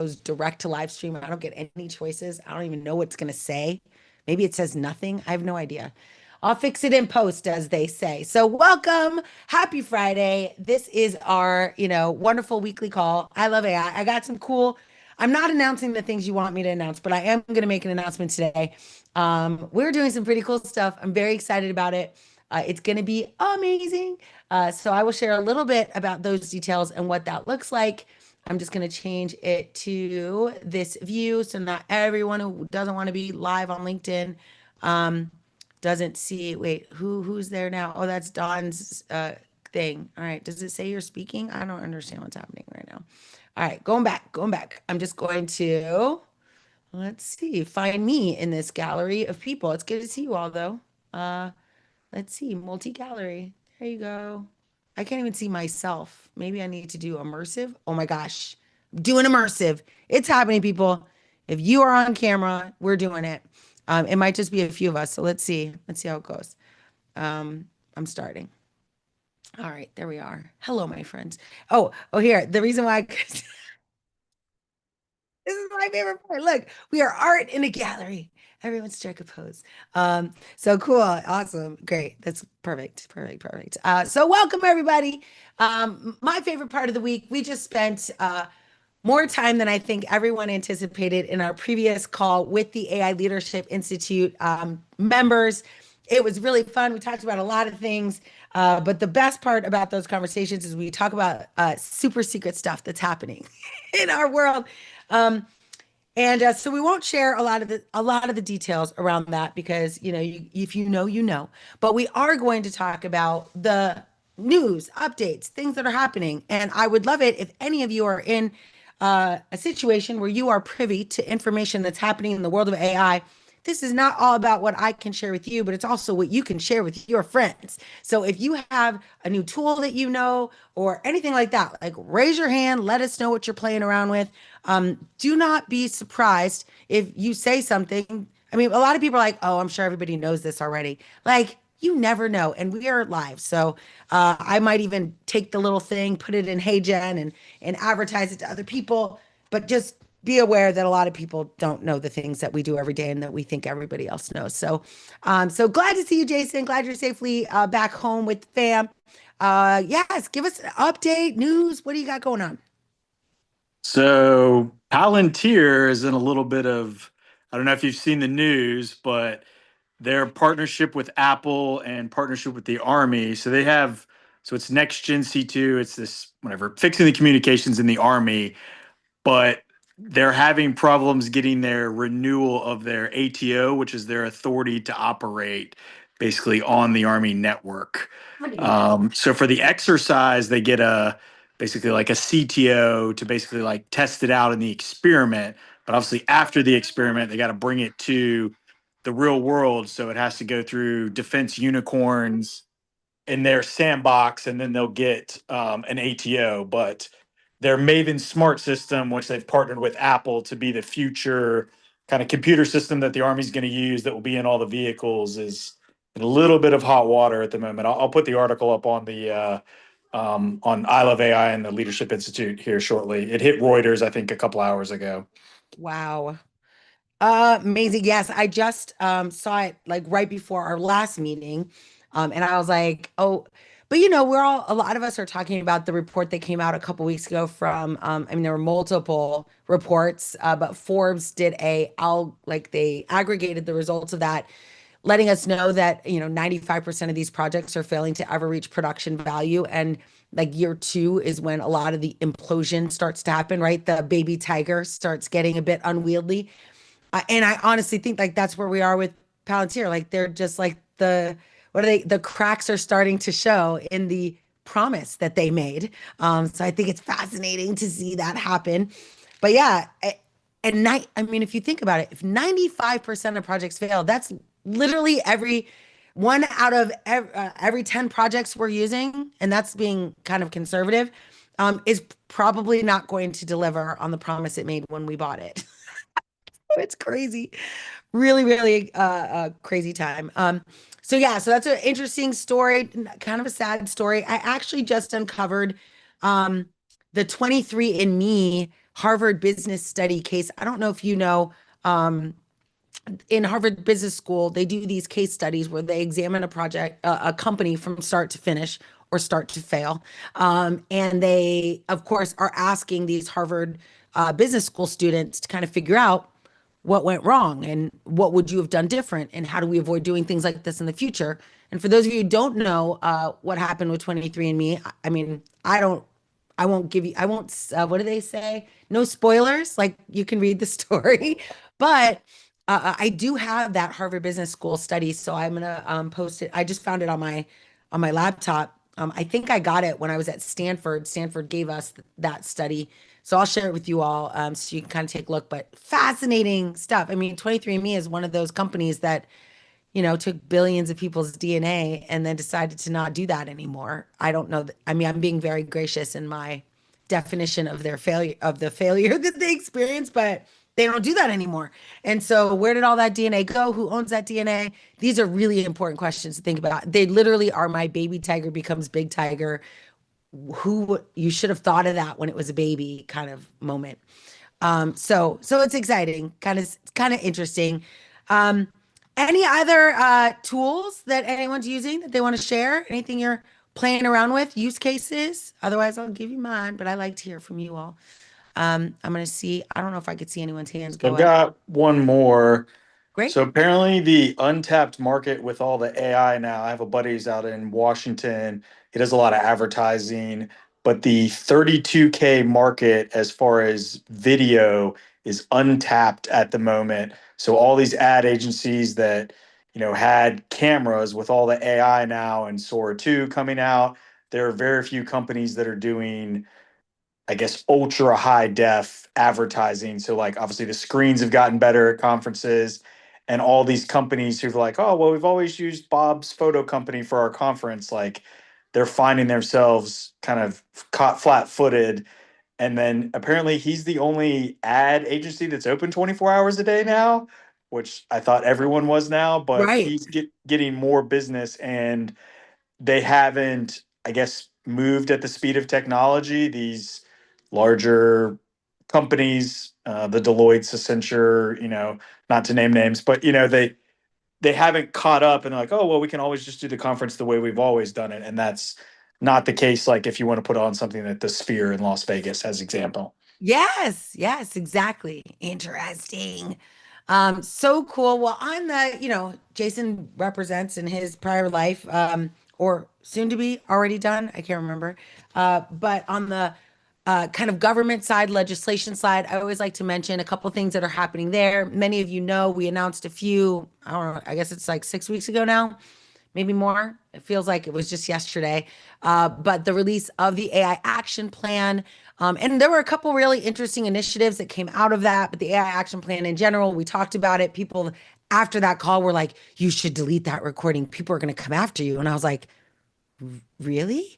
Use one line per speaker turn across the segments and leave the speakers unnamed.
goes direct to live stream. I don't get any choices. I don't even know what it's going to say. Maybe it says nothing. I have no idea. I'll fix it in post, as they say. So welcome. Happy Friday. This is our, wonderful weekly call. I love AI. I got some cool. I'm not announcing the things you want me to announce, but I am going to make an announcement today. We're doing some pretty cool stuff. I'm very excited about it. It's going to be amazing. So I will share a little bit about those details and what that looks like. I'm just going to change it to this view so not everyone who doesn't want to be live on LinkedIn doesn't see. Wait, who's there now? Oh, that's Don's thing. All right. Does it say you're speaking? I don't understand what's happening right now. All right, going back. I'm just going to, let's see, find me in this gallery of people. It's good to see you all though. Let's see, multi-gallery. There you go. I can't even see myself. Maybe I need to do immersive. Oh my gosh, I'm doing immersive. It's happening, people. If you are on camera, we're doing it. It might just be a few of us. So let's see. Let's see how it goes. I'm starting. All right, there we are. Hello, my friends. Oh, here. The reason why this is my favorite part. Look, we are art in a gallery. Everyone strike a pose. So cool, awesome, great. That's perfect. So welcome everybody. My favorite part of the week. We just spent more time than I think everyone anticipated in our previous call with the AI Leadership Institute members. It was really fun. We talked about a lot of things, but the best part about those conversations is we talk about super secret stuff that's happening in our world. And so we won't share a lot of the details around that because if you know, you know. But we are going to talk about the news, updates, things that are happening. And I would love it if any of you are in a situation where you are privy to information that's happening in the world of AI. This is not all about what I can share with you, but it's also what you can share with your friends. So if you have a new tool that you know or anything like that, like raise your hand, let us know what you're playing around with. Do not be surprised if you say something. I mean, a lot of people are like, oh, I'm sure everybody knows this already. Like, you never know. And we are live. So I might even take the little thing, put it in Hey Jen and advertise it to other people. But just be aware that a lot of people don't know the things that we do every day and that we think everybody else knows. So glad to see you, Jason. Glad you're safely back home with the fam. Yes, give us an update, news. What do you got going on?
So Palantir is in a little bit of, I don't know if you've seen the news, but their partnership with Apple and partnership with the Army. So it's next gen C2. It's this, whatever, fixing the communications in the Army, but they're having problems getting their renewal of their ATO, which is their authority to operate basically on the Army network. So for the exercise, they get basically like a CTO to basically like test it out in the experiment. But obviously after the experiment, they got to bring it to the real world. So it has to go through defense unicorns in their sandbox, and then they'll get an ATO. But their Maven smart system, which they've partnered with Apple to be the future kind of computer system that the Army's going to use that will be in all the vehicles, is in a little bit of hot water at the moment. I'll put the article up on the on I Love AI and the Leadership Institute here shortly. It hit Reuters, I think, a couple hours ago.
Wow. Amazing. Yes, I just saw it like right before our last meeting. And I was like, oh, but a lot of us are talking about the report that came out a couple weeks ago from I mean there were multiple reports, but Forbes did they aggregated the results of that, letting us know that 95% of these projects are failing to ever reach production value. And like year two is when a lot of the implosion starts to happen, right? The baby tiger starts getting a bit unwieldy. And I honestly think like that's where we are with Palantir. Like they're just like what are they? The cracks are starting to show in the promise that they made. So I think it's fascinating to see that happen. But yeah, I mean, if you think about it, if 95% of projects fail, that's literally every one out of every 10 projects we're using, and that's being kind of conservative, is probably not going to deliver on the promise it made when we bought it. It's crazy. Really, really crazy time. So yeah, so that's an interesting story, kind of a sad story. I actually just uncovered the 23andMe Harvard Business Study case. I don't know if you know, in Harvard Business School, they do these case studies where they examine a project, a company from start to finish or start to fail. And they, of course, are asking these Harvard Business School students to kind of figure out what went wrong and what would you have done different and how do we avoid doing things like this in the future. And for those of you who don't know what happened with 23andMe, I mean, I won't give you, I won't, what do they say? No spoilers. Like you can read the story, but I do have that Harvard Business School study, so I'm gonna post it. I just found it on my laptop. I think I got it when I was at Stanford. Stanford gave us that study, so I'll share it with you all so you can kind of take a look. But fascinating stuff. I mean, 23andMe is one of those companies that took billions of people's DNA and then decided to not do that anymore. I don't know. I mean, I'm being very gracious in my definition of their failure, of the failure that they experienced, but they don't do that anymore. And so, where did all that DNA go? Who owns that DNA? These are really important questions to think about. They literally are my baby tiger becomes big tiger. Who you should have thought of that when it was a baby kind of moment. So it's exciting, kind of interesting. Um, any other tools that anyone's using that they want to share? Anything you're playing around with? Use cases? Otherwise, I'll give you mine, but I like to hear from you all. I'm gonna see. I don't know if I could see anyone's hands
So
go
I've
up.
got one more.
Great.
So apparently the untapped market with all the AI now, I have a buddy who's out in Washington. He does a lot of advertising, but the 32K market as far as video is untapped at the moment. So all these ad agencies that, had cameras with all the AI now and Sora 2 coming out, there are very few companies that are doing, I guess, ultra high def advertising. So like obviously the screens have gotten better at conferences, and all these companies who've like, oh well, we've always used Bob's photo company for our conference, like they're finding themselves kind of caught flat footed. And then apparently he's the only ad agency that's open 24 hours a day now, which I thought everyone was now, but
Right.
he's getting more business, and they haven't, I guess, moved at the speed of technology. These larger companies, the Deloitte's, Accenture, not to name names, but they haven't caught up and they're like, oh well, we can always just do the conference the way we've always done it, and that's not the case. Like if you want to put on something that the Sphere in Las Vegas, as example.
Yes, yes, exactly. Interesting. So cool. Well, on the, Jason represents in his prior life, or soon to be already done, I can't remember. But on the kind of government side, legislation side, I always like to mention a couple things that are happening there. Many of you know we announced a few, I don't know, I guess it's like 6 weeks ago now, maybe more. It feels like it was just yesterday. But the release of the AI action plan. And there were a couple really interesting initiatives that came out of that. But the AI action plan in general, we talked about it. People after that call were like, you should delete that recording. People are going to come after you. And I was like, really?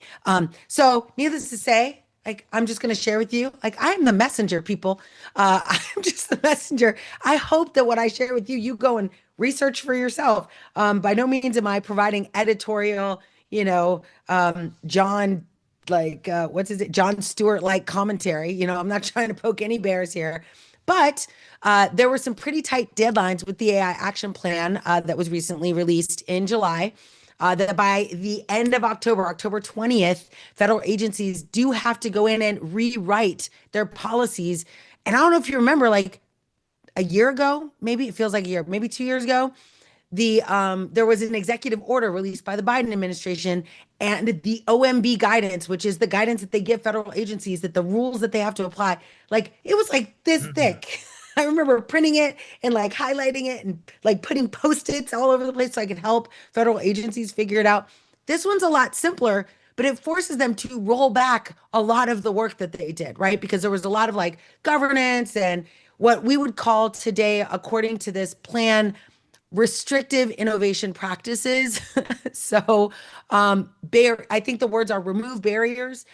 So needless to say, like I'm just going to share with you, like I'm the messenger, people. I'm just the messenger. I hope that what I share with you, you go and research for yourself. By no means am I providing editorial, John, like what's his it, John Stewart like commentary. I'm not trying to poke any bears here. But there were some pretty tight deadlines with the AI action plan that was recently released in July, that by the end of October, October 20th, federal agencies do have to go in and rewrite their policies. And I don't know if you remember, like a year ago, maybe it feels like a year, maybe 2 years ago, there was an executive order released by the Biden administration and the OMB guidance, which is the guidance that they give federal agencies, that the rules that they have to apply, like it was like this thick. I remember printing it and like highlighting it and like putting post-its all over the place so I could help federal agencies figure it out. This one's a lot simpler, but it forces them to roll back a lot of the work that they did, right? Because there was a lot of like governance and what we would call today, according to this plan, restrictive innovation practices. So, I think the words are remove barriers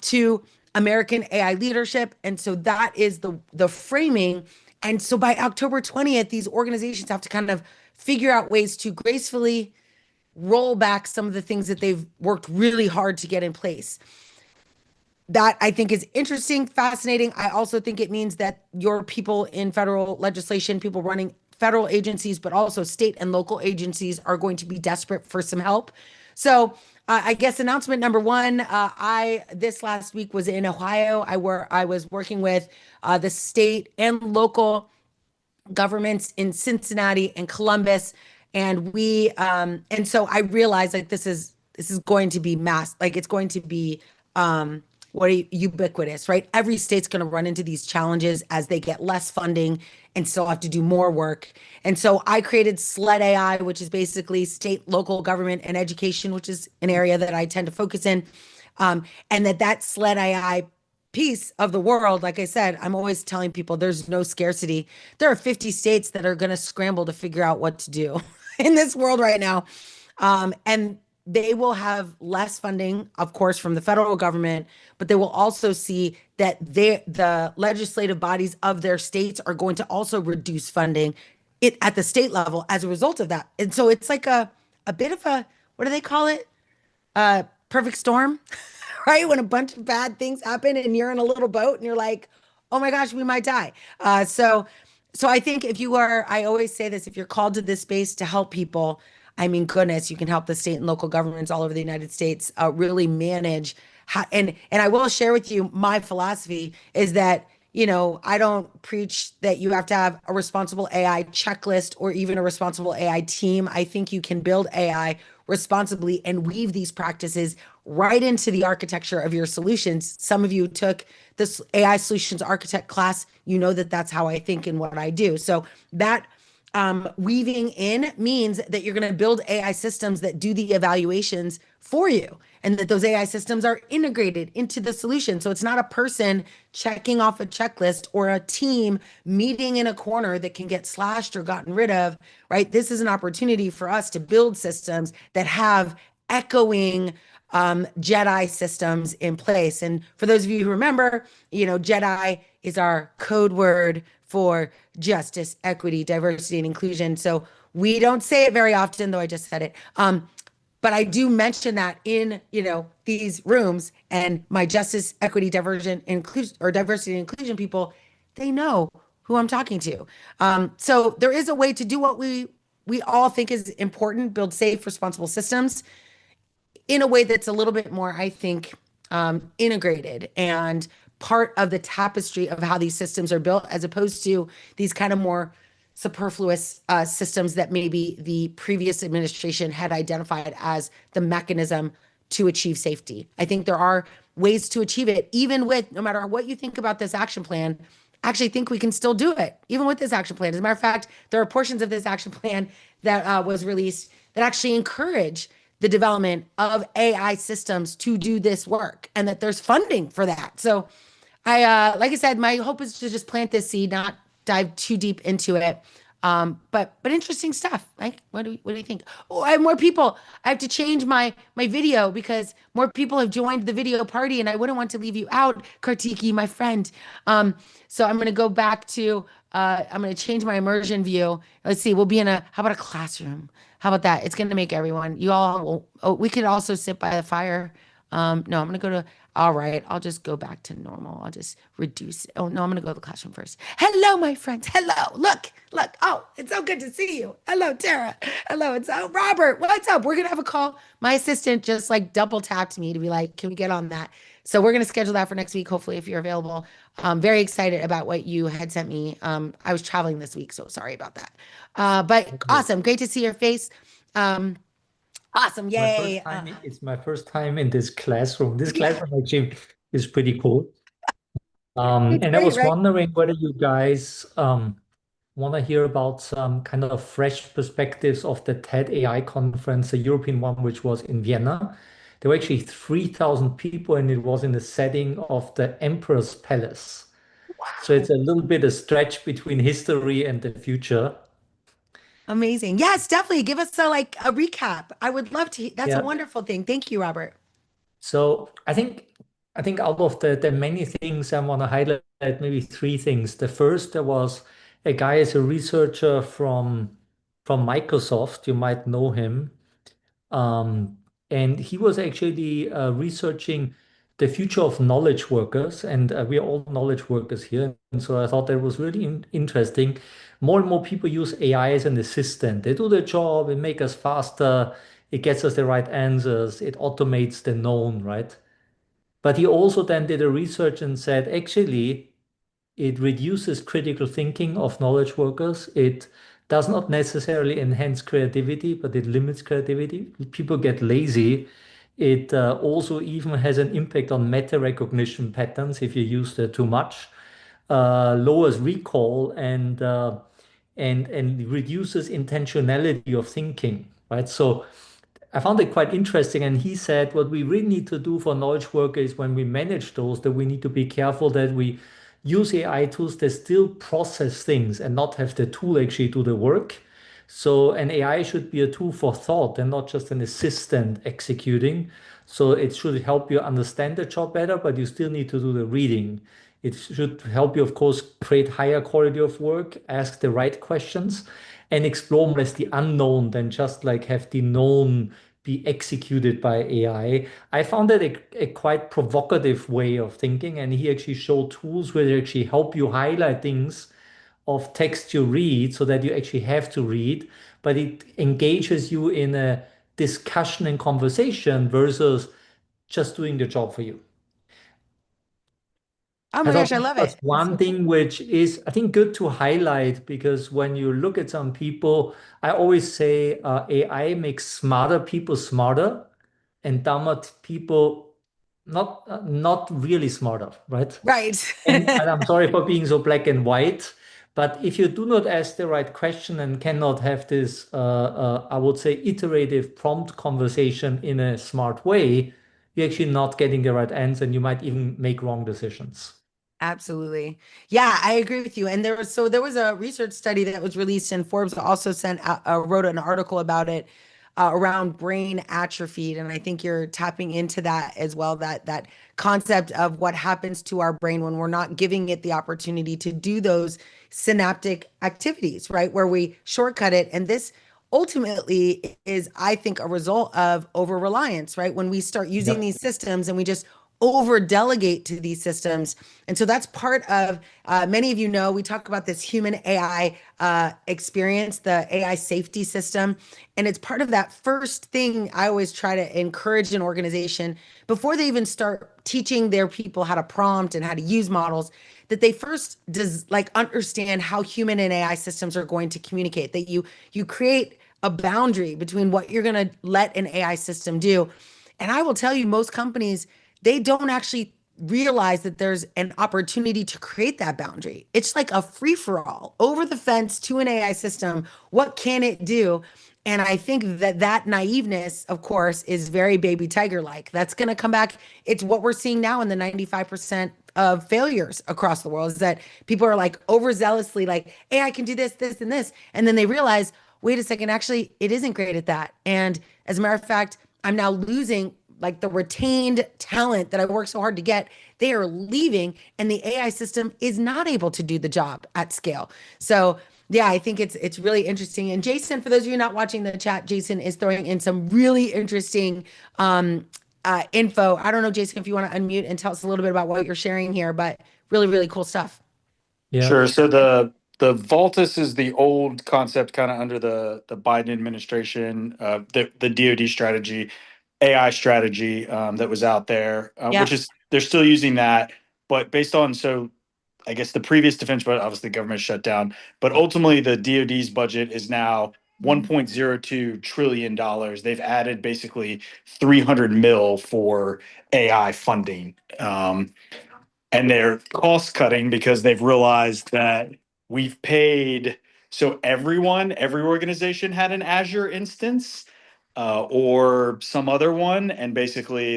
to American AI leadership, and so that is the framing. And so by October 20th, these organizations have to kind of figure out ways to gracefully roll back some of the things that they've worked really hard to get in place. that I think is interesting, fascinating. I also think it means that your people in federal legislation, people running federal agencies, but also state and local agencies are going to be desperate for some help. So I guess announcement number one, I this last week was in Ohio. I was working with the state and local governments in Cincinnati and Columbus. And so I realized like this is going to be mass, like it's going to be ubiquitous, right? Every state's going to run into these challenges as they get less funding and still have to do more work. And so I created SLED AI, which is basically state, local government, and education, which is an area that I tend to focus in. And that SLED AI piece of the world, like I said, I'm always telling people there's no scarcity. There are 50 states that are going to scramble to figure out what to do in this world right now. And they will have less funding, of course, from the federal government, but they will also see that the legislative bodies of their states are going to also reduce funding at the state level as a result of that. And so it's like a bit of a, what do they call it? Perfect storm, right? When a bunch of bad things happen and you're in a little boat and you're like, oh my gosh, we might die. So I think if you are, I always say this, if you're called to this space to help people, I mean, goodness, you can help the state and local governments all over the United States really manage how, and I will share with you my philosophy is that, I don't preach that you have to have a responsible AI checklist or even a responsible AI team. I think you can build AI responsibly and weave these practices right into the architecture of your solutions. Some of you took this AI solutions architect class. You know that that's how I think and what I do. So that weaving in means that you're going to build AI systems that do the evaluations for you and that those AI systems are integrated into the solution. So it's not a person checking off a checklist or a team meeting in a corner that can get slashed or gotten rid of, right? This is an opportunity for us to build systems that have echoing JEDI systems in place. And for those of you who remember, JEDI is our code word for justice, equity, diversity, and inclusion. So we don't say it very often, though I just said it. But I do mention that in, these rooms and my justice, equity, diversion, inclusion, or diversity and inclusion people, they know who I'm talking to. So there is a way to do what we all think is important, build safe, responsible systems in a way that's a little bit more, I think, integrated and part of the tapestry of how these systems are built, as opposed to these kind of more superfluous systems that maybe the previous administration had identified as the mechanism to achieve safety. I think there are ways to achieve it, even with no matter what you think about this action plan. I actually think we can still do it, even with this action plan. As a matter of fact, there are portions of this action plan that was released that actually encourage the development of AI systems to do this work and that there's funding for that. So like I said, my hope is to just plant this seed, not dive too deep into it. But interesting stuff. Like, what do you think? Oh, I have more people. I have to change my video because more people have joined the video party, and I wouldn't want to leave you out, Kartiki, my friend. So I'm gonna go back to I'm gonna change my immersion view. Let's see, we'll be in how about a classroom? How about that? It's gonna make everyone. You all will, oh, we could also sit by the fire. No, I'm gonna go to, all right, I'll just go back to normal. I'll just reduce it. Oh, no, I'm gonna go to the classroom first. Hello, my friends. Hello. Look. Oh, it's so good to see you. Hello, Tara. Hello, it's Robert. What's up? We're gonna have a call. My assistant just like double tapped me to be like, can we get on that? So we're gonna schedule that for next week, hopefully, if you're available. I'm very excited about what you had sent me. I was traveling this week, so sorry about that. But
Okay.
awesome. Great to see your face. Um, awesome. Yay.
It's my first time in this classroom. This classroom actually is pretty cool.
It's
And I
great,
was
right?
wondering whether you guys want to hear about some kind of fresh perspectives of the TED AI conference, the European one, which was in Vienna. There were actually 3,000 people, and it was in the setting of the Emperor's Palace. So it's
Wow.
a little bit a stretch between history and the future.
Amazing. Yes, definitely. Give us a recap. I would love to. That's a
Yeah.
wonderful thing. Thank you, Robert.
So I think out of the many things I want to highlight maybe three things. The first, there was a guy as a researcher from Microsoft. You might know him. And he was actually researching the future of knowledge workers, and we are all knowledge workers here. And so I thought that was really interesting. More and more people use AI as an assistant. They do their job, it makes us faster, it gets us the right answers, it automates the known, right? But he also then did a research and said, actually, it reduces critical thinking of knowledge workers. It does not necessarily enhance creativity, but it limits creativity. People get lazy. It also even has an impact on meta recognition patterns if you use that too much. Lowers recall and reduces intentionality of thinking, right? So I found it quite interesting. And he said, what we really need to do for knowledge workers when we manage those, that we need to be careful that we use AI tools that still process things and not have the tool actually do the work. So an AI should be a tool for thought and not just an assistant executing. So it should help you understand the job better, but you still need to do the reading. It should help you, of course, create higher quality of work, ask the right questions, and explore more as the unknown than just like have the known be executed by AI. I found that a quite provocative way of thinking, and he actually showed tools where they actually help you highlight things of text you read so that you actually have to read, but it engages you in a discussion and conversation versus just doing the job for you.
Oh
I
my
thought
gosh, I
that
love
was
it. That's
one
so cool.
thing which is, I think, good to highlight because when you look at some people, I always say AI makes smarter people smarter and dumber people not really smarter, right?
Right.
And I'm sorry for being so black and white, but if you do not ask the right question and cannot have this, I would say, iterative prompt conversation in a smart way, you're actually not getting the right answer and you might even make wrong decisions.
Absolutely. Yeah, I agree with you. And there was a research study that was released, and Forbes also wrote an article about it around brain atrophy. And I think you're tapping into that as well, that concept of what happens to our brain when we're not giving it the opportunity to do those synaptic activities, right? Where we shortcut it. And this ultimately is, I think, a result of over reliance, right? When we start using
Yep.
these systems and we just over delegate to these systems. And so that's part of, many of you know, we talk about this human AI experience, the AI safety system. And it's part of that first thing I always try to encourage an organization before they even start teaching their people how to prompt and how to use models, that they first does like understand how human and AI systems are going to communicate, that you create a boundary between what you're going to let an AI system do. And I will tell you, most companies, they don't actually realize that there's an opportunity to create that boundary. It's like a free for all over the fence to an AI system. What can it do? And I think that naiveness, of course, is very baby tiger like. That's going to come back. It's what we're seeing now in the 95% of failures across the world, is that people are like overzealously like, hey, I can do this, this, and this. And then they realize, wait a second, actually, it isn't great at that. And as a matter of fact, I'm now losing like the retained talent that I worked so hard to get. They are leaving, and the AI system is not able to do the job at scale. So yeah, I think it's really interesting. And Jason, for those of you not watching the chat, Jason is throwing in some really interesting info. I don't know, Jason, if you want to unmute and tell us a little bit about what you're sharing here, but really, really cool stuff.
Yeah.
Sure. So the Voltus is the old concept, kind of under the Biden administration, the DoD strategy, AI strategy that was out there,
Yeah.
which is they're still using that, but based on so I guess the previous defense budget, obviously the government shut down, but ultimately the DoD's budget is now $1.02 trillion. They've added basically 300 mil for AI funding. And they're cost cutting because they've realized that we've paid so every organization had an Azure instance or some other one, and basically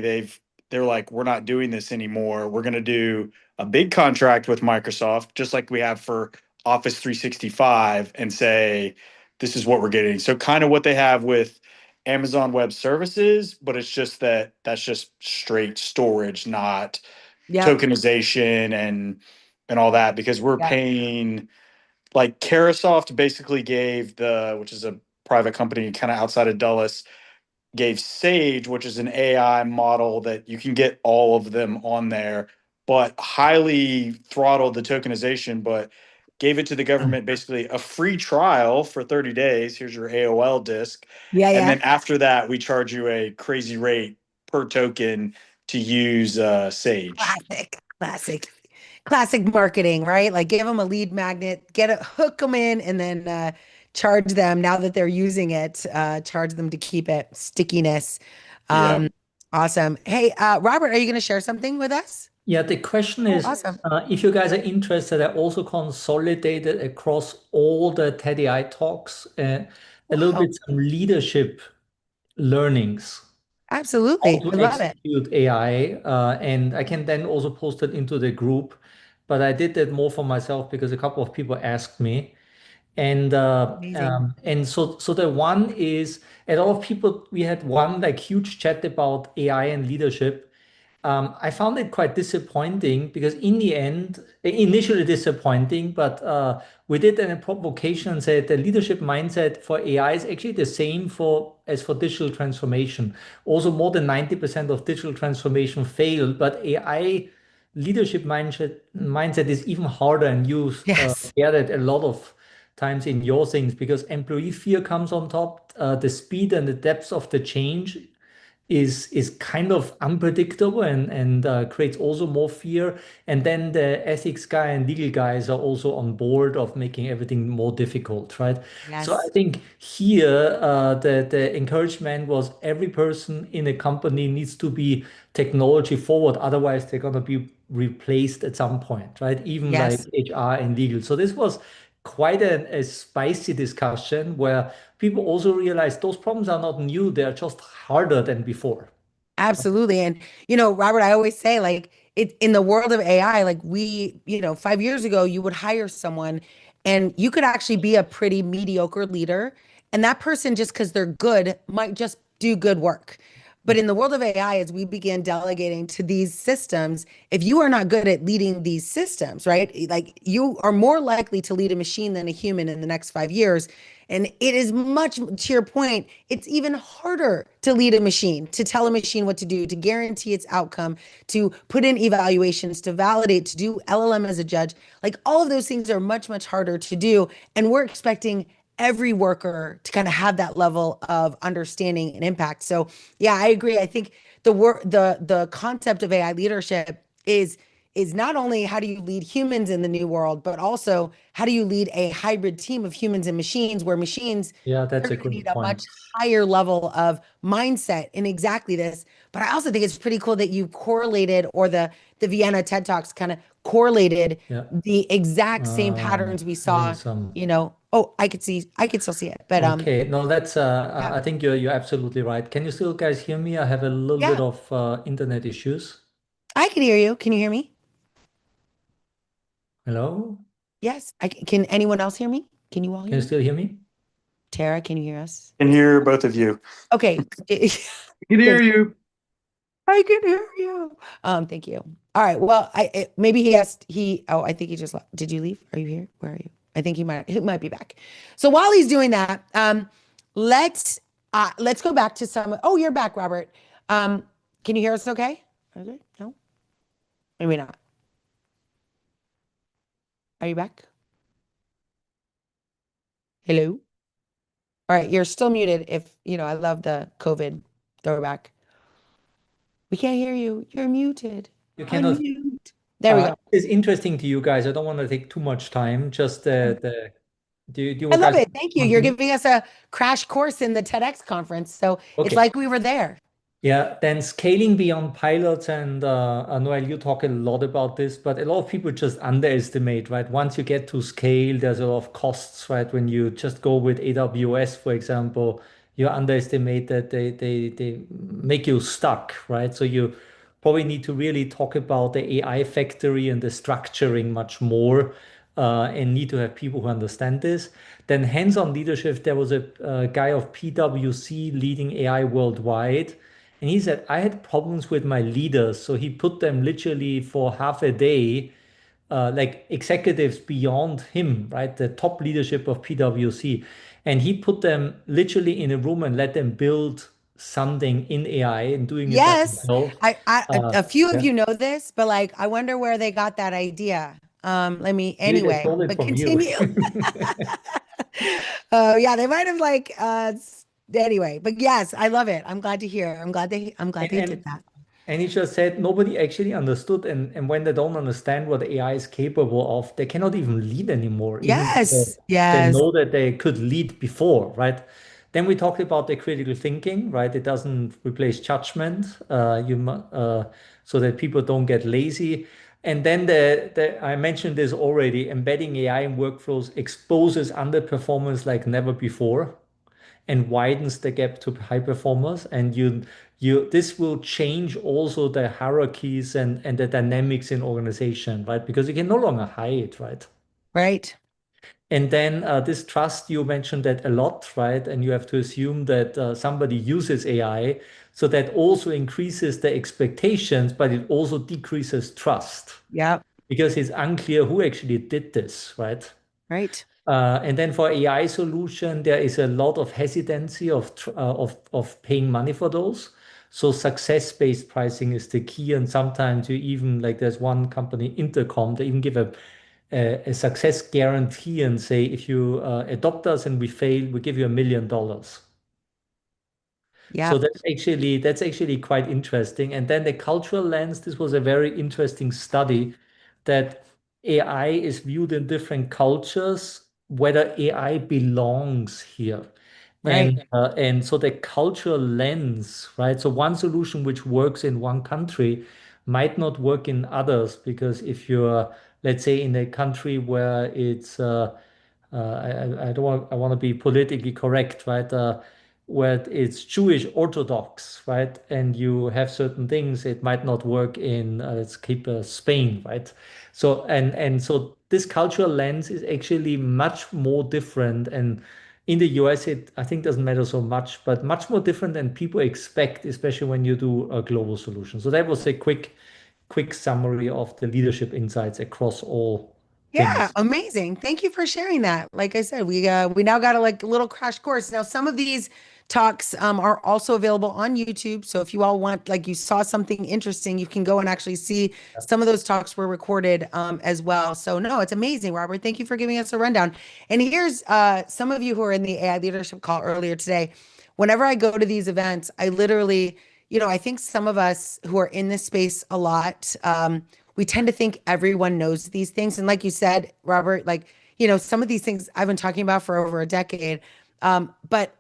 they're like, we're not doing this anymore. We're going to do a big contract with Microsoft, just like we have for Office 365, and say this is what we're getting. So kind of what they have with Amazon Web Services, but it's just that's just straight storage, not
Yep.
tokenization and all that, because we're
Yep.
paying like Carasoft basically gave which is a private company kind of outside of Dulles, gave Sage, which is an AI model that you can get all of them on there, but highly throttled the tokenization, but gave it to the government basically a free trial for 30 days. Here's your AOL disk.
Yeah,
And
yeah.
then after that, we charge you a crazy rate per token to use Sage.
Classic marketing, right? Like give them a lead magnet, hook them in, and then charge them now that they're using it, charge them to keep it stickiness.
Yeah.
Um, awesome. Hey, Robert, are you going to share something with us?
Yeah, the question
Oh,
is,
awesome.
if you guys are interested, I also consolidated across all the TED AI talks, a little
Wow.
bit some leadership learnings, how
Absolutely.
to
I love it.
execute AI, and I can then also post it into the group. But I did that more for myself because a couple of people asked me.
Amazing.
And so the one is a lot of people, we had one like huge chat about AI and leadership. I found it quite disappointing because in the end, initially disappointing, but we did a provocation and said the leadership mindset for AI is actually the same for as for digital transformation. Also, more than 90% of digital transformation failed, but AI leadership mindset is even harder, and you
Yes.
hear that a lot of times in your things because employee fear comes on top. The speed and the depth of the change is kind of unpredictable and creates also more fear. And then the ethics guy and legal guys are also on board of making everything more difficult, right? So I
Yes.
think here the encouragement was every person in a company needs to be technology forward, otherwise they're gonna be replaced at some point, right? Even like
Yes.
HR and legal. So this was quite a spicy discussion where people also realize those problems are not new, they're just harder than before.
Absolutely. And, Robert, I always say, like, it in the world of AI, like, 5 years ago, you would hire someone and you could actually be a pretty mediocre leader. And that person, just because they're good, might just do good work. But in the world of AI, as we begin delegating to these systems, if you are not good at leading these systems, right? Like you are more likely to lead a machine than a human in the next 5 years. And it is much, to your point, it's even harder to lead a machine, to tell a machine what to do, to guarantee its outcome, to put in evaluations, to validate, to do LLM as a judge. Like all of those things are much, much harder to do. And we're expecting every worker to kind of have that level of understanding and impact. So yeah, I agree. I think the concept of AI leadership is not only how do you lead humans in the new world, but also how do you lead a hybrid team of humans and machines where machines
Yeah,
are
that's a
going to need
great
a much
point.
higher level of mindset in exactly this. But I also think it's pretty cool that you correlated, or the Vienna TED Talks kind of correlated
Yeah.
the exact same patterns we
Having
saw,
some.
oh, I could still see it. But
Okay, no, that's
yeah.
I think you're absolutely right. Can you still guys hear me? I have a little bit
Yeah,
of internet issues.
I can hear you. Can you hear me?
Hello?
Yes. Can anyone else hear me? Can you all
Can
hear
you
me?
still hear me?
Tara, can you hear us?
Can hear both of you.
Okay.
Can hear
Thanks.
you.
I can hear you. Thank you. All right. Well, maybe oh, I think he just left. Did you leave? Are you here? Where are you? I think he might be back. So while he's doing that, let's go back to some. Oh, you're back, Robert. Um, can you hear us okay? Okay. No, maybe not. Are you back? Hello? All right, you're still muted. I love the COVID throwback. We can't hear you. You're muted.
You cannot.
Unmute. There we go.
It's interesting to you guys. I don't want to take too much time. Just the do
I
you
love
guys
it. Thank you. You're
continue?
giving us a crash course in the TEDx conference. So it's
Okay.
like we were there.
Yeah, then scaling beyond pilots, and Noel, you talk a lot about this, but a lot of people just underestimate, right? Once you get to scale, there's a lot of costs, right? When you just go with AWS, for example, you underestimate that they make you stuck, right? So you probably need to really talk about the AI factory and the structuring much more, and need to have people who understand this. Then hands-on leadership, there was a guy of PwC leading AI worldwide. And he said, I had problems with my leaders. So he put them literally for half a day, like executives beyond him, right? The top leadership of PwC. And he put them literally in a room and let them build something in AI and doing it by
Yes.
themselves.
A few of
Yeah.
you know this, but like, I wonder where they got that idea.
Maybe they
Anyway,
stole it
but
from you.
continue. Yeah, they might have like, anyway, but yes, I love it. I'm glad to hear. I'm glad
And,
they did
and
that.
and he just said nobody actually understood, and when they don't understand what AI is capable of, they cannot even lead anymore, even if
Yes.
they
Yes.
know that they could lead before, right? Then we talked about the critical thinking, right? It doesn't replace judgment, so that people don't get lazy. And then I mentioned this already, embedding AI in workflows exposes underperformance like never before and widens the gap to high performers. And this will change also the hierarchies and the dynamics in organization, right? Because you can no longer hide, right?
Right.
And then this trust, you mentioned that a lot, right? And you have to assume that somebody uses AI. So that also increases the expectations, but it also decreases trust
Yep.
because it's unclear who actually did this, right?
Right.
And then for AI solution, there is a lot of hesitancy of paying money for those. So success-based pricing is the key. And sometimes you even like there's one company, Intercom, they even give a success guarantee and say if you adopt us and we fail, we give you $1 million. So
Yep.
that's actually quite interesting. And then the cultural lens, this was a very interesting study that AI is viewed in different cultures, whether AI belongs here.
Right.
And so the cultural lens, right? So one solution which works in one country might not work in others because if you're, let's say, in a country where it's I don't want I want to be politically correct, right? Where it's Jewish Orthodox, right? And you have certain things, it might not work in let's keep Spain, right? So and so this cultural lens is actually much more different, and in the US it I think doesn't matter so much, but much more different than people expect, especially when you do a global solution. So that was a quick summary of the leadership insights across all
Yeah,
things.
amazing. Thank you for sharing that. Like I said, we now got a like little crash course. Now some of these talks are also available on YouTube. So if you all want, like you saw something interesting, you can go and actually see some of those talks were recorded as well. So no, it's amazing, Robert. Thank you for giving us a rundown. And here's some of you who are in the AI leadership call earlier today. Whenever I go to these events, I literally, I think some of us who are in this space a lot, we tend to think everyone knows these things. And like you said, Robert, like, some of these things I've been talking about for over a decade. But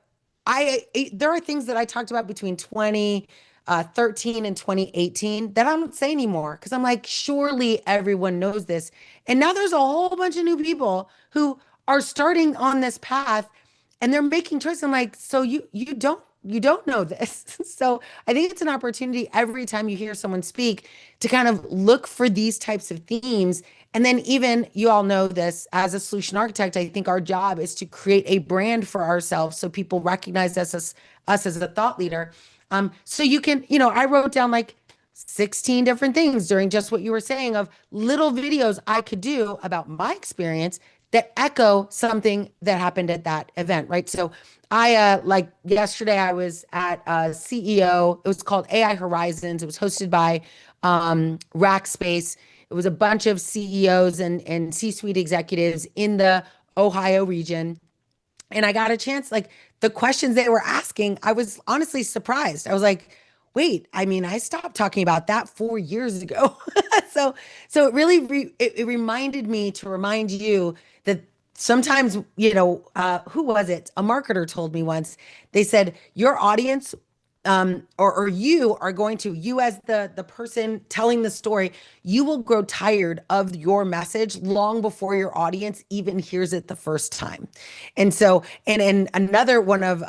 there are things that I talked about between 2013 and 2018 that I don't say anymore because I'm like, surely everyone knows this. And now there's a whole bunch of new people who are starting on this path and they're making choices. I'm like, so you don't know this. So I think it's an opportunity every time you hear someone speak to kind of look for these types of themes. And then even you all know this as a solution architect, I think our job is to create a brand for ourselves so people recognize us as a thought leader. So you can, I wrote down like 16 different things during just what you were saying of little videos I could do about my experience that echo something that happened at that event, right? So I like yesterday I was at CEO. It was called AI Horizons. It was hosted by Rackspace. It was a bunch of CEOs and C-suite executives in the Ohio region. And I got a chance, like the questions they were asking, I was honestly surprised. I was like, wait, I mean, I stopped talking about that 4 years ago. so so it really it reminded me to remind you that sometimes, who was it? A marketer told me once, they said, your audience or you are going to, you as the person telling the story, you will grow tired of your message long before your audience even hears it the first time. And so, and another one of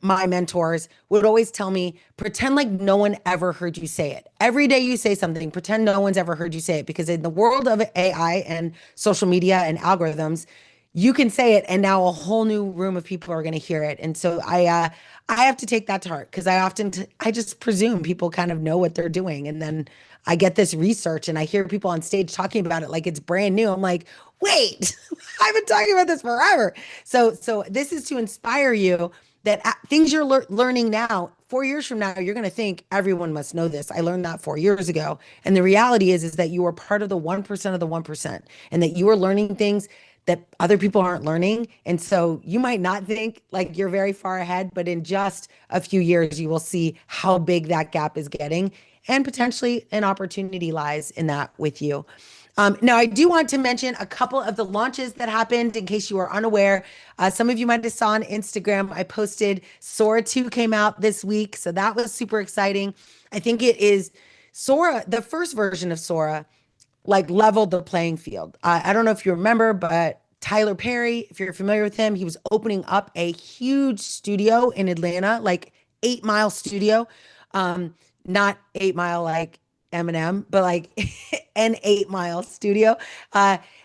my mentors would always tell me, pretend like no one ever heard you say it. Every day you say something, pretend no one's ever heard you say it. Because in the world of AI and social media and algorithms, you can say it and now a whole new room of people are going to hear it. And so I have to take that to heart because I just presume people kind of know what they're doing. And then I get this research and I hear people on stage talking about it like it's brand new. I'm like, wait, I've been talking about this forever. So this is to inspire you that things you're learning now, 4 years from now, you're going to think everyone must know this. I learned that 4 years ago. And the reality is that you are part of the 1% of the 1%, and that you are learning things that other people aren't learning. And so you might not think like you're very far ahead, but in just a few years, you will see how big that gap is getting. And potentially an opportunity lies in that with you. Now, I do want to mention a couple of the launches that happened in case you are unaware. Some of you might have saw on Instagram, I posted Sora 2 came out this week. So that was super exciting. I think it is Sora, the first version of Sora, like leveled the playing field. I don't know if you remember, but Tyler Perry, if you're familiar with him, he was opening up a huge studio in Atlanta, like 8 Mile studio. Not 8 Mile like Eminem, but like an 8 Mile studio.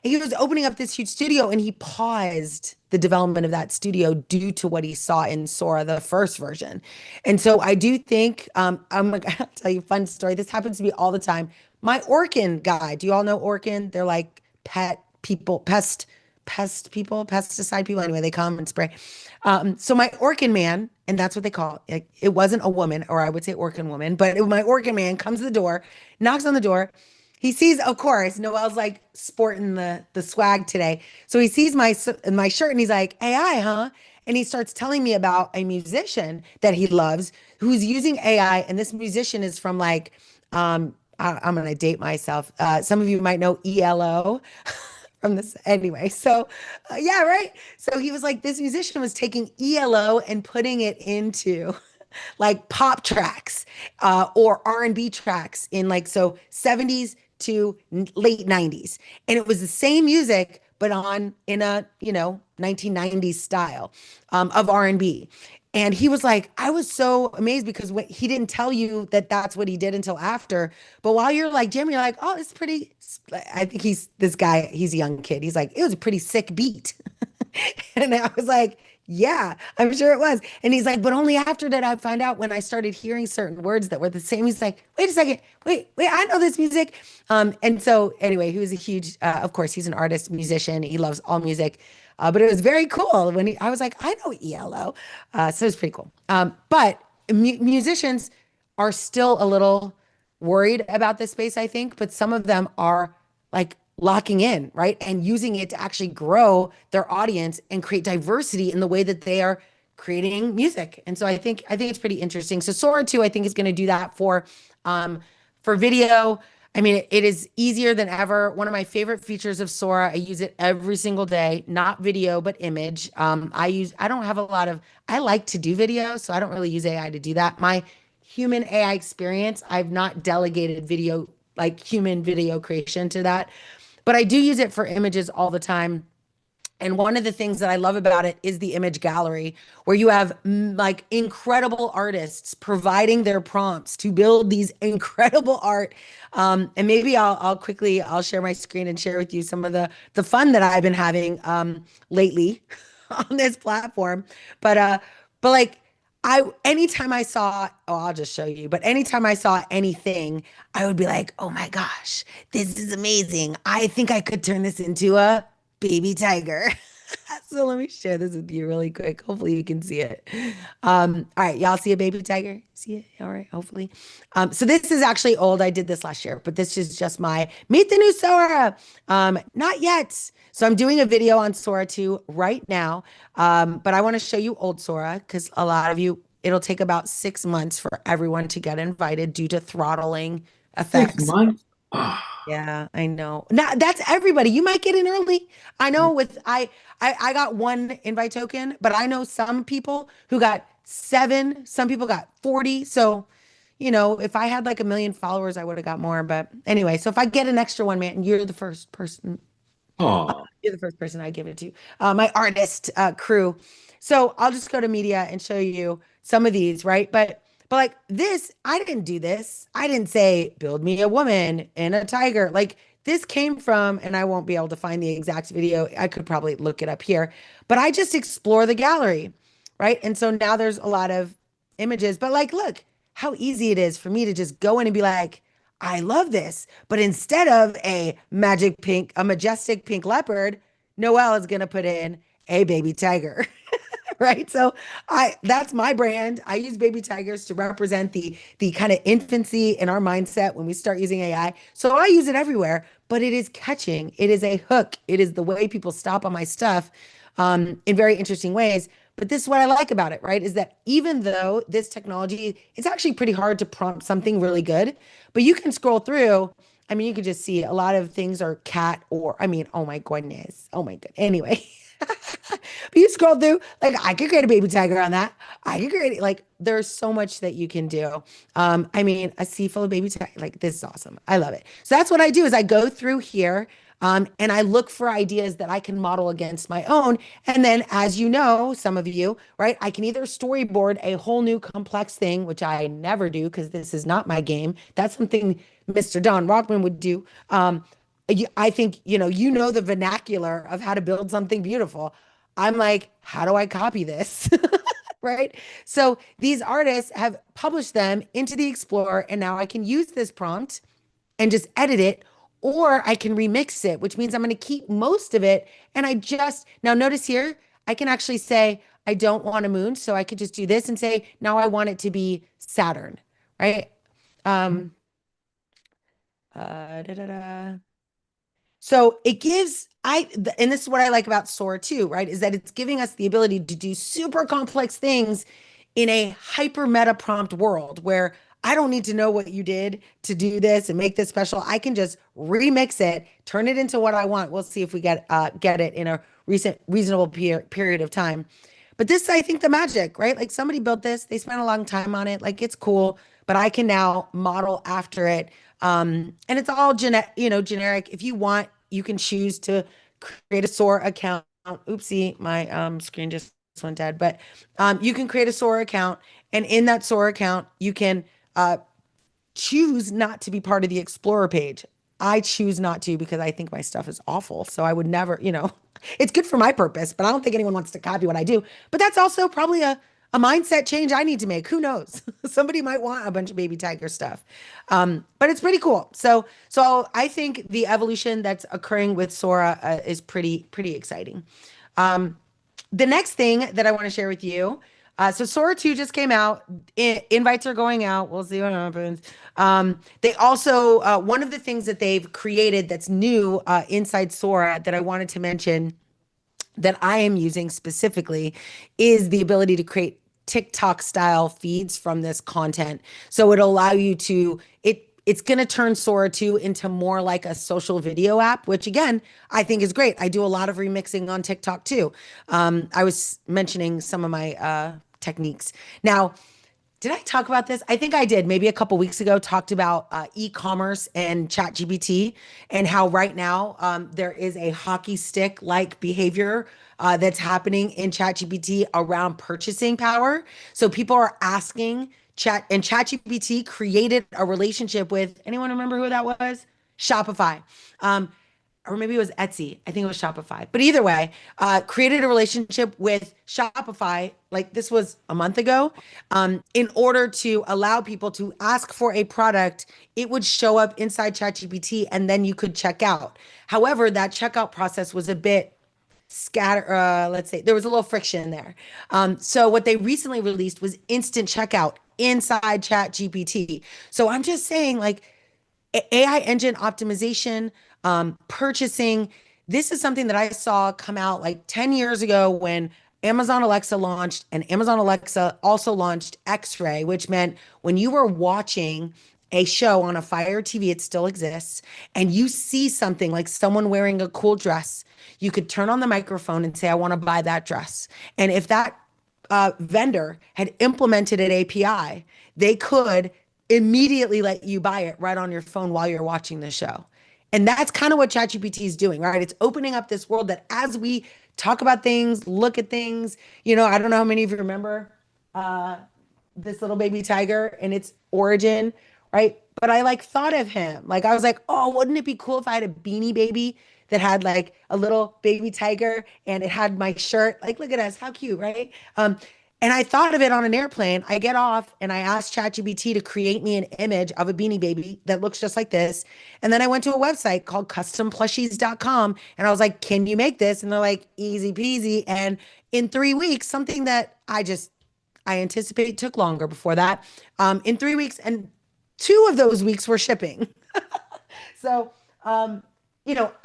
He was opening up this huge studio, and he paused the development of that studio due to what he saw in Sora, the first version. And so I do think, I'm gonna tell you a fun story. This happens to me all the time. My Orkin guy, do you all know Orkin? They're like pet people, pest people, pesticide people. Anyway, they come and spray. So my Orkin man, and that's what they call it. It wasn't a woman, or I would say Orkin woman, but my Orkin man comes to the door, knocks on the door. He sees, of course, Noelle's like sporting the swag today. So he sees my shirt, and he's like, AI, huh? And he starts telling me about a musician that he loves who's using AI. And this musician is from like, I'm going to date myself. Some of you might know ELO from this. Anyway, so yeah, right. So he was like, this musician was taking ELO and putting it into like pop tracks or R&B tracks in like, so 70s to late 90s. And it was the same music, but in a, 1990s style of R&B. And he was like, I was so amazed because he didn't tell you that that's what he did until after. But while you're like, Jim, you're like, oh, it's pretty. I think this guy, he's a young kid. He's like, it was a pretty sick beat. And I was like, yeah, I'm sure it was. And he's like, but only after that I found out when I started hearing certain words that were the same. He's like, wait a second, wait, I know this music. And so anyway, he was a huge, of course, he's an artist, musician. He loves all music. But it was very cool when I was like, I know ELO. So it was pretty cool. But musicians are still a little worried about this space, I think, but some of them are like locking in, right? And using it to actually grow their audience and create diversity in the way that they are creating music. And so I think it's pretty interesting. So Sora 2, I think, is going to do that for video. I mean, it is easier than ever. One of my favorite features of Sora, I use it every single day, not video, but image. I don't have a lot of, I like to do video, so I don't really use AI to do that. My human AI experience, I've not delegated video, like human video creation to that, but I do use it for images all the time. And one of the things that I love about it is the image gallery, where you have like incredible artists providing their prompts to build these incredible art. And maybe I'll share my screen and share with you some of the fun that I've been having lately on this platform. But like anytime I saw, I'll just show you, but anytime I saw anything, I would be like, oh my gosh, this is amazing. I think I could turn this into a baby tiger. So let me share this with you really quick. Hopefully you can see it. All right, y'all see a baby tiger? See it? All right, hopefully. So this is actually old. I did this last year, but this is just my meet the new Sora. Not yet. So I'm doing a video on Sora 2 right now. But I want to show you old Sora because a lot of you, it'll take about 6 months for everyone to get invited due to throttling effects.
6 months?
Yeah, I know. Now that's everybody. You might get in early. I know I got one invite token, but I know some people who got 7, some people got 40. So, if I had like 1 million followers, I would have got more. But anyway, so if I get an extra one, man, you're the first person.
Oh,
You're the first person I give it to. My artist crew. So I'll just go to media and show you some of these, right? But like this, I didn't do this. I didn't say, build me a woman and a tiger. Like this came from, and I won't be able to find the exact video. I could probably look it up here, but I just explore the gallery, right? And so now there's a lot of images, but like, look how easy it is for me to just go in and be like, I love this. But instead of a majestic pink leopard, Noelle is going to put in a baby tiger. right? So that's my brand. I use baby tigers to represent the kind of infancy in our mindset when we start using AI. So I use it everywhere, but it is catching. It is a hook. It is the way people stop on my stuff in very interesting ways. But this is what I like about it, right? Is that even though this technology, it's actually pretty hard to prompt something really good, but you can scroll through. I mean, you can just see a lot of things are cat or, I mean, oh my goodness. Oh my good. Anyway, but you scroll through, like I could create a baby tiger on that. I could create like there's so much that you can do. I mean, a sea full of baby tiger, like this is awesome. I love it. So that's what I do is I go through here and I look for ideas that I can model against my own. And then, as you know, some of you, right, I can either storyboard a whole new complex thing, which I never do because this is not my game. That's something Mr. Don Rockman would do. I think, you know the vernacular of how to build something beautiful. I'm like, how do I copy this? Right? So these artists have published them into the Explorer, and now I can use this prompt and just edit it, or I can remix it, which means I'm going to keep most of it. And now notice here, I can actually say, I don't want a moon. So I could just do this and say, now I want it to be Saturn, right? Da, da, da. So it gives and this is what I like about Sora too, right? Is that it's giving us the ability to do super complex things in a hyper meta prompt world where I don't need to know what you did to do this and make this special. I can just remix it, turn it into what I want. We'll see if we get it in a reasonable period of time. But this, I think, the magic, right? Like somebody built this, they spent a long time on it. Like it's cool, but I can now model after it. And it's all generic. If you want, you can choose to create a Sora account. Oopsie, my screen just went dead. But you can create a Sora account, and in that Sora account, you can choose not to be part of the Explorer page. I choose not to because I think my stuff is awful. So I would never, it's good for my purpose, but I don't think anyone wants to copy what I do. But that's also probably a mindset change I need to make. Who knows? Somebody might want a bunch of baby tiger stuff. But it's pretty cool. So I think the evolution that's occurring with Sora is pretty exciting. The next thing that I want to share with you. So Sora 2 just came out. Invites are going out. We'll see what happens. They also, one of the things that they've created that's new inside Sora that I wanted to mention that I am using specifically is the ability to create TikTok style feeds from this content. So it'll allow you to, it's going to turn Sora 2 into more like a social video app, which again, I think is great. I do a lot of remixing on TikTok too. I was mentioning some of my techniques. Now, did I talk about this? I think I did. Maybe a couple weeks ago, talked about e-commerce and ChatGPT and how right now there is a hockey stick like behavior that's happening in ChatGPT around purchasing power. So people are asking ChatGPT created a relationship with, anyone remember who that was? Shopify. Or maybe it was Etsy. I think it was Shopify. But either way, created a relationship with Shopify, like this was a month ago, in order to allow people to ask for a product. It would show up inside ChatGPT and then you could check out. However, that checkout process was a bit let's say there was a little friction there. So what they recently released was instant checkout inside ChatGPT. So I'm just saying, like, AI engine optimization, purchasing. This is something that I saw come out like 10 years ago when Amazon Alexa launched, and Amazon Alexa also launched X-Ray, which meant when you were watching a show on a Fire TV, it still exists, and you see something like someone wearing a cool dress, you could turn on the microphone and say, I want to buy that dress. And if that vendor had implemented an API, they could immediately let you buy it right on your phone while you're watching the show. And that's kind of what ChatGPT is doing, right? It's opening up this world that as we talk about things, look at things, I don't know how many of you remember this little baby tiger and its origin, right? But I like thought of him. Like I was like, oh, wouldn't it be cool if I had a Beanie Baby that had like a little baby tiger and it had my shirt? Like, look at us, how cute, right? And I thought of it on an airplane. I get off and I asked ChatGPT to create me an image of a Beanie Baby that looks just like this. And then I went to a website called customplushies.com and I was like, can you make this? And they're like, easy peasy. And in 3 weeks, something that I anticipate took longer before that, in 3 weeks, and 2 of those weeks were shipping. So,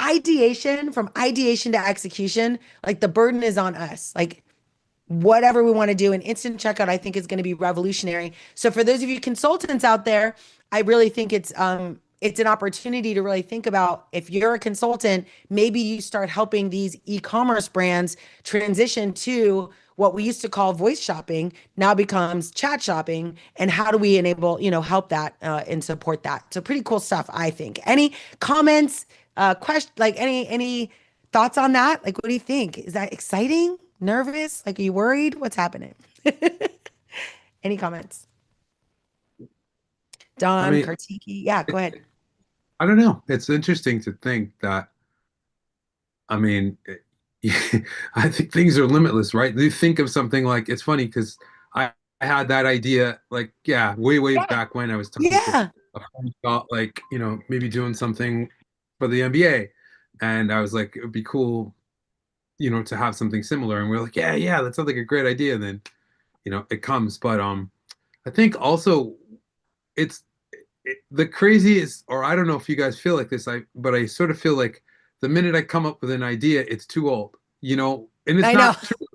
ideation, from ideation to execution, like the burden is on us. Like whatever we want to do, an instant checkout, I think is going to be revolutionary. So for those of you consultants out there, I really think it's an opportunity to really think about, if you're a consultant, maybe you start helping these e-commerce brands transition to what we used to call voice shopping now becomes chat shopping, and how do we enable, help that and support that. So pretty cool stuff, I think. Any comments, question, like any thoughts on that? Like, what do you think? Is that exciting? Nervous? Like, are you worried? What's happening? Any comments?
I
Don,
mean,
Kartiki. Yeah, go ahead.
I don't know. It's interesting to think that, I mean, I think things are limitless, right? You think of something like, it's funny because I had that idea, like, yeah, way
Yeah.
back when I was talking to
Yeah.
a friend about, like, maybe doing something for the NBA. And I was like, it would be cool, to have something similar. And we are like, yeah, that sounds like a great idea. And then, it comes. But I think also it's the craziest, or I don't know if you guys feel like this, but I sort of feel like the minute I come up with an idea, it's too old, and it's
I know.
not true.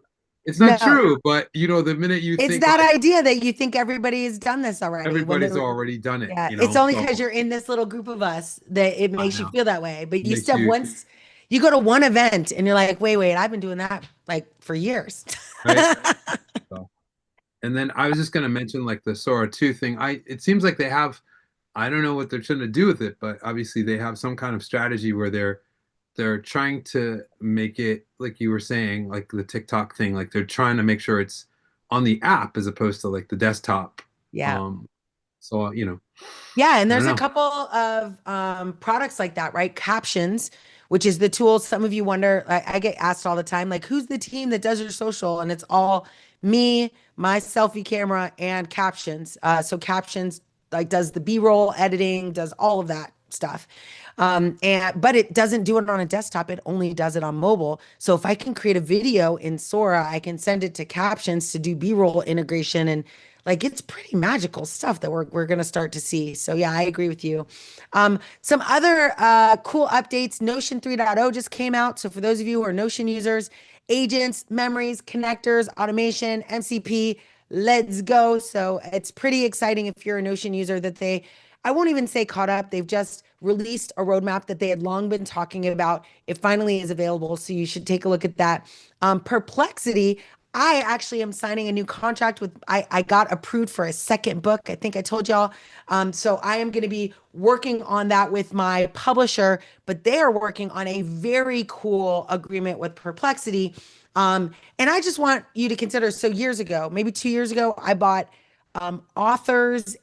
It's not
No.
true, but the minute you
It's
think
that
like
idea that you think everybody has done this already. When
everybody's
the
already done it,
Yeah, it's only
so
because you're in this little group of us that it
I
makes you
know
feel that way. But
it
you
makes
step
you
once, you go to one event and you're like, wait, I've been doing that like for years.
right. So, and then I was just going to mention like the Sora 2 thing. It seems like they have, I don't know what they're trying to do with it, but obviously they have some kind of strategy where they're trying to make it, like you were saying, like the TikTok thing, like they're trying to make sure it's on the app as opposed to like the desktop.
Yeah.
Um, so
Yeah, and
I don't
there's a
know.
couple of products like that, right? Captions, which is the tool. Some of you wonder, I get asked all the time, like, who's the team that does your social? And it's all me, my selfie camera, and captions. So captions like does the B-roll editing, does all of that stuff. But it doesn't do it on a desktop. It only does it on mobile. So if I can create a video in Sora, I can send it to captions to do B-roll integration, and like it's pretty magical stuff that we're gonna start to see. So yeah, I agree with you. Some other cool updates. Notion 3.0 just came out. So for those of you who are Notion users, agents, memories, connectors, automation, MCP, let's go. So it's pretty exciting if you're a Notion user that I won't even say caught up. They've just released a roadmap that they had long been talking about. It finally is available. So you should take a look at that. Perplexity, I actually am signing a new contract with, I got approved for a second book. I think I told y'all. So I am going to be working on that with my publisher, but they are working on a very cool agreement with Perplexity. And I just want you to consider, so years ago, maybe 2 years ago, I bought authors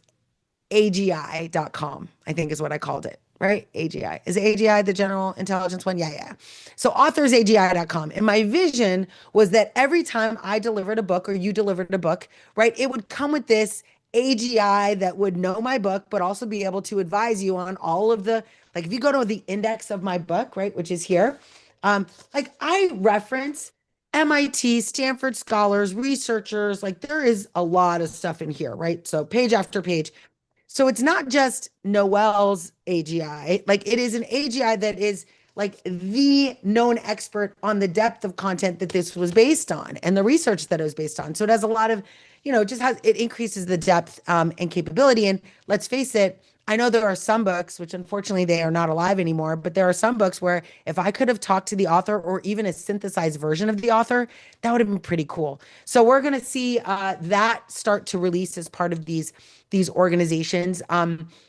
AGI.com, I think is what I called it, right? AGI. Is AGI the general intelligence one? Yeah. So authorsagi.com. And my vision was that every time I delivered a book or you delivered a book, right, it would come with this AGI that would know my book, but also be able to advise you on all of the, like if you go to the index of my book, right, which is here, like I reference MIT, Stanford scholars, researchers, like there is a lot of stuff in here, right? So page after page. So it's not just Noel's AGI, like it is an AGI that is like the known expert on the depth of content that this was based on and the research that it was based on. So it has a lot of, it increases the depth and capability. And let's face it, I know there are some books, which unfortunately they are not alive anymore, but there are some books where if I could have talked to the author or even a synthesized version of the author, that would have been pretty cool. So we're going to see that start to release as part of these organizations.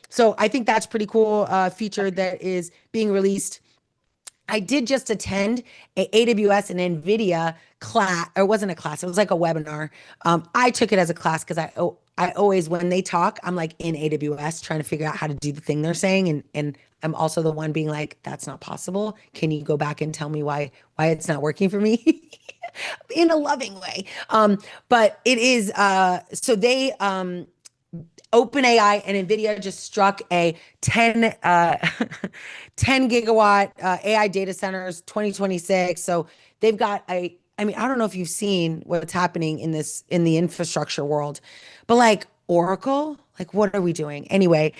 So I think that's pretty cool feature that is being released. I did just attend a AWS and NVIDIA class, or it wasn't a class, it was like a webinar. I took it as a class because I always, when they talk, I'm like in AWS trying to figure out how to do the thing they're saying. And I'm also the one being like, that's not possible. Can you go back and tell me why it's not working for me? in a loving way. But it is so they OpenAI and NVIDIA just struck a 10 gigawatt AI data centers 2026. So they've got I mean, I don't know if you've seen what's happening in the infrastructure world, but like Oracle, like what are we doing? Anyway,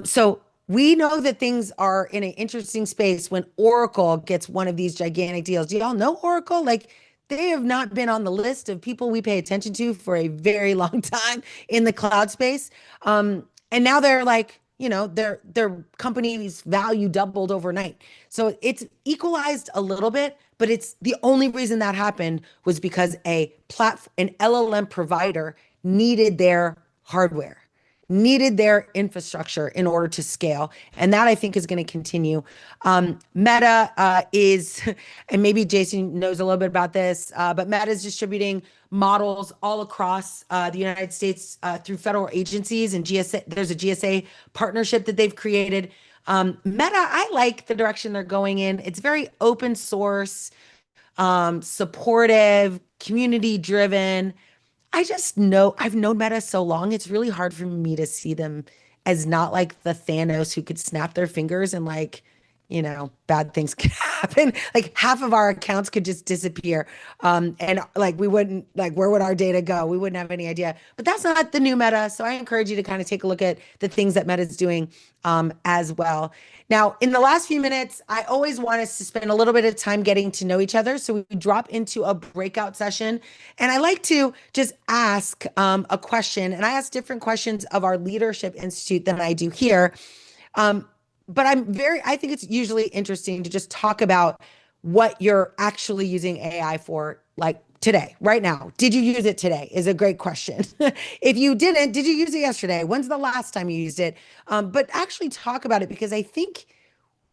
so we know that things are in an interesting space when Oracle gets one of these gigantic deals. Do y'all know Oracle? Like they have not been on the list of people we pay attention to for a very long time in the cloud space. And now they're like, you know, their company's value doubled overnight. So it's equalized a little bit, but it's the only reason that happened was because an LLM provider needed their hardware, needed their infrastructure in order to scale. And that I think is going to continue. Meta is, and maybe Jason knows a little bit about this, but Meta is distributing models all across the United States through federal agencies and GSA. There's a GSA partnership that they've created. Meta, I like the direction they're going in. It's very open source, supportive, community driven. I just know I've known Meta so long, it's really hard for me to see them as not like the Thanos who could snap their fingers and like, you know, bad things could happen. Like half of our accounts could just disappear. And like we wouldn't like where would our data go? We wouldn't have any idea. But that's not the new Meta. So I encourage you to kind of take a look at the things that Meta is doing as well. Now, in the last few minutes, I always want us to spend a little bit of time getting to know each other. So we drop into a breakout session. And I like to just ask a question. And I ask different questions of our Leadership Institute than I do here. But I think it's usually interesting to just talk about what you're actually using AI for, like today, right now. Did you use it today? Is a great question. If you didn't, did you use it yesterday? When's the last time you used it? But actually talk about it because I think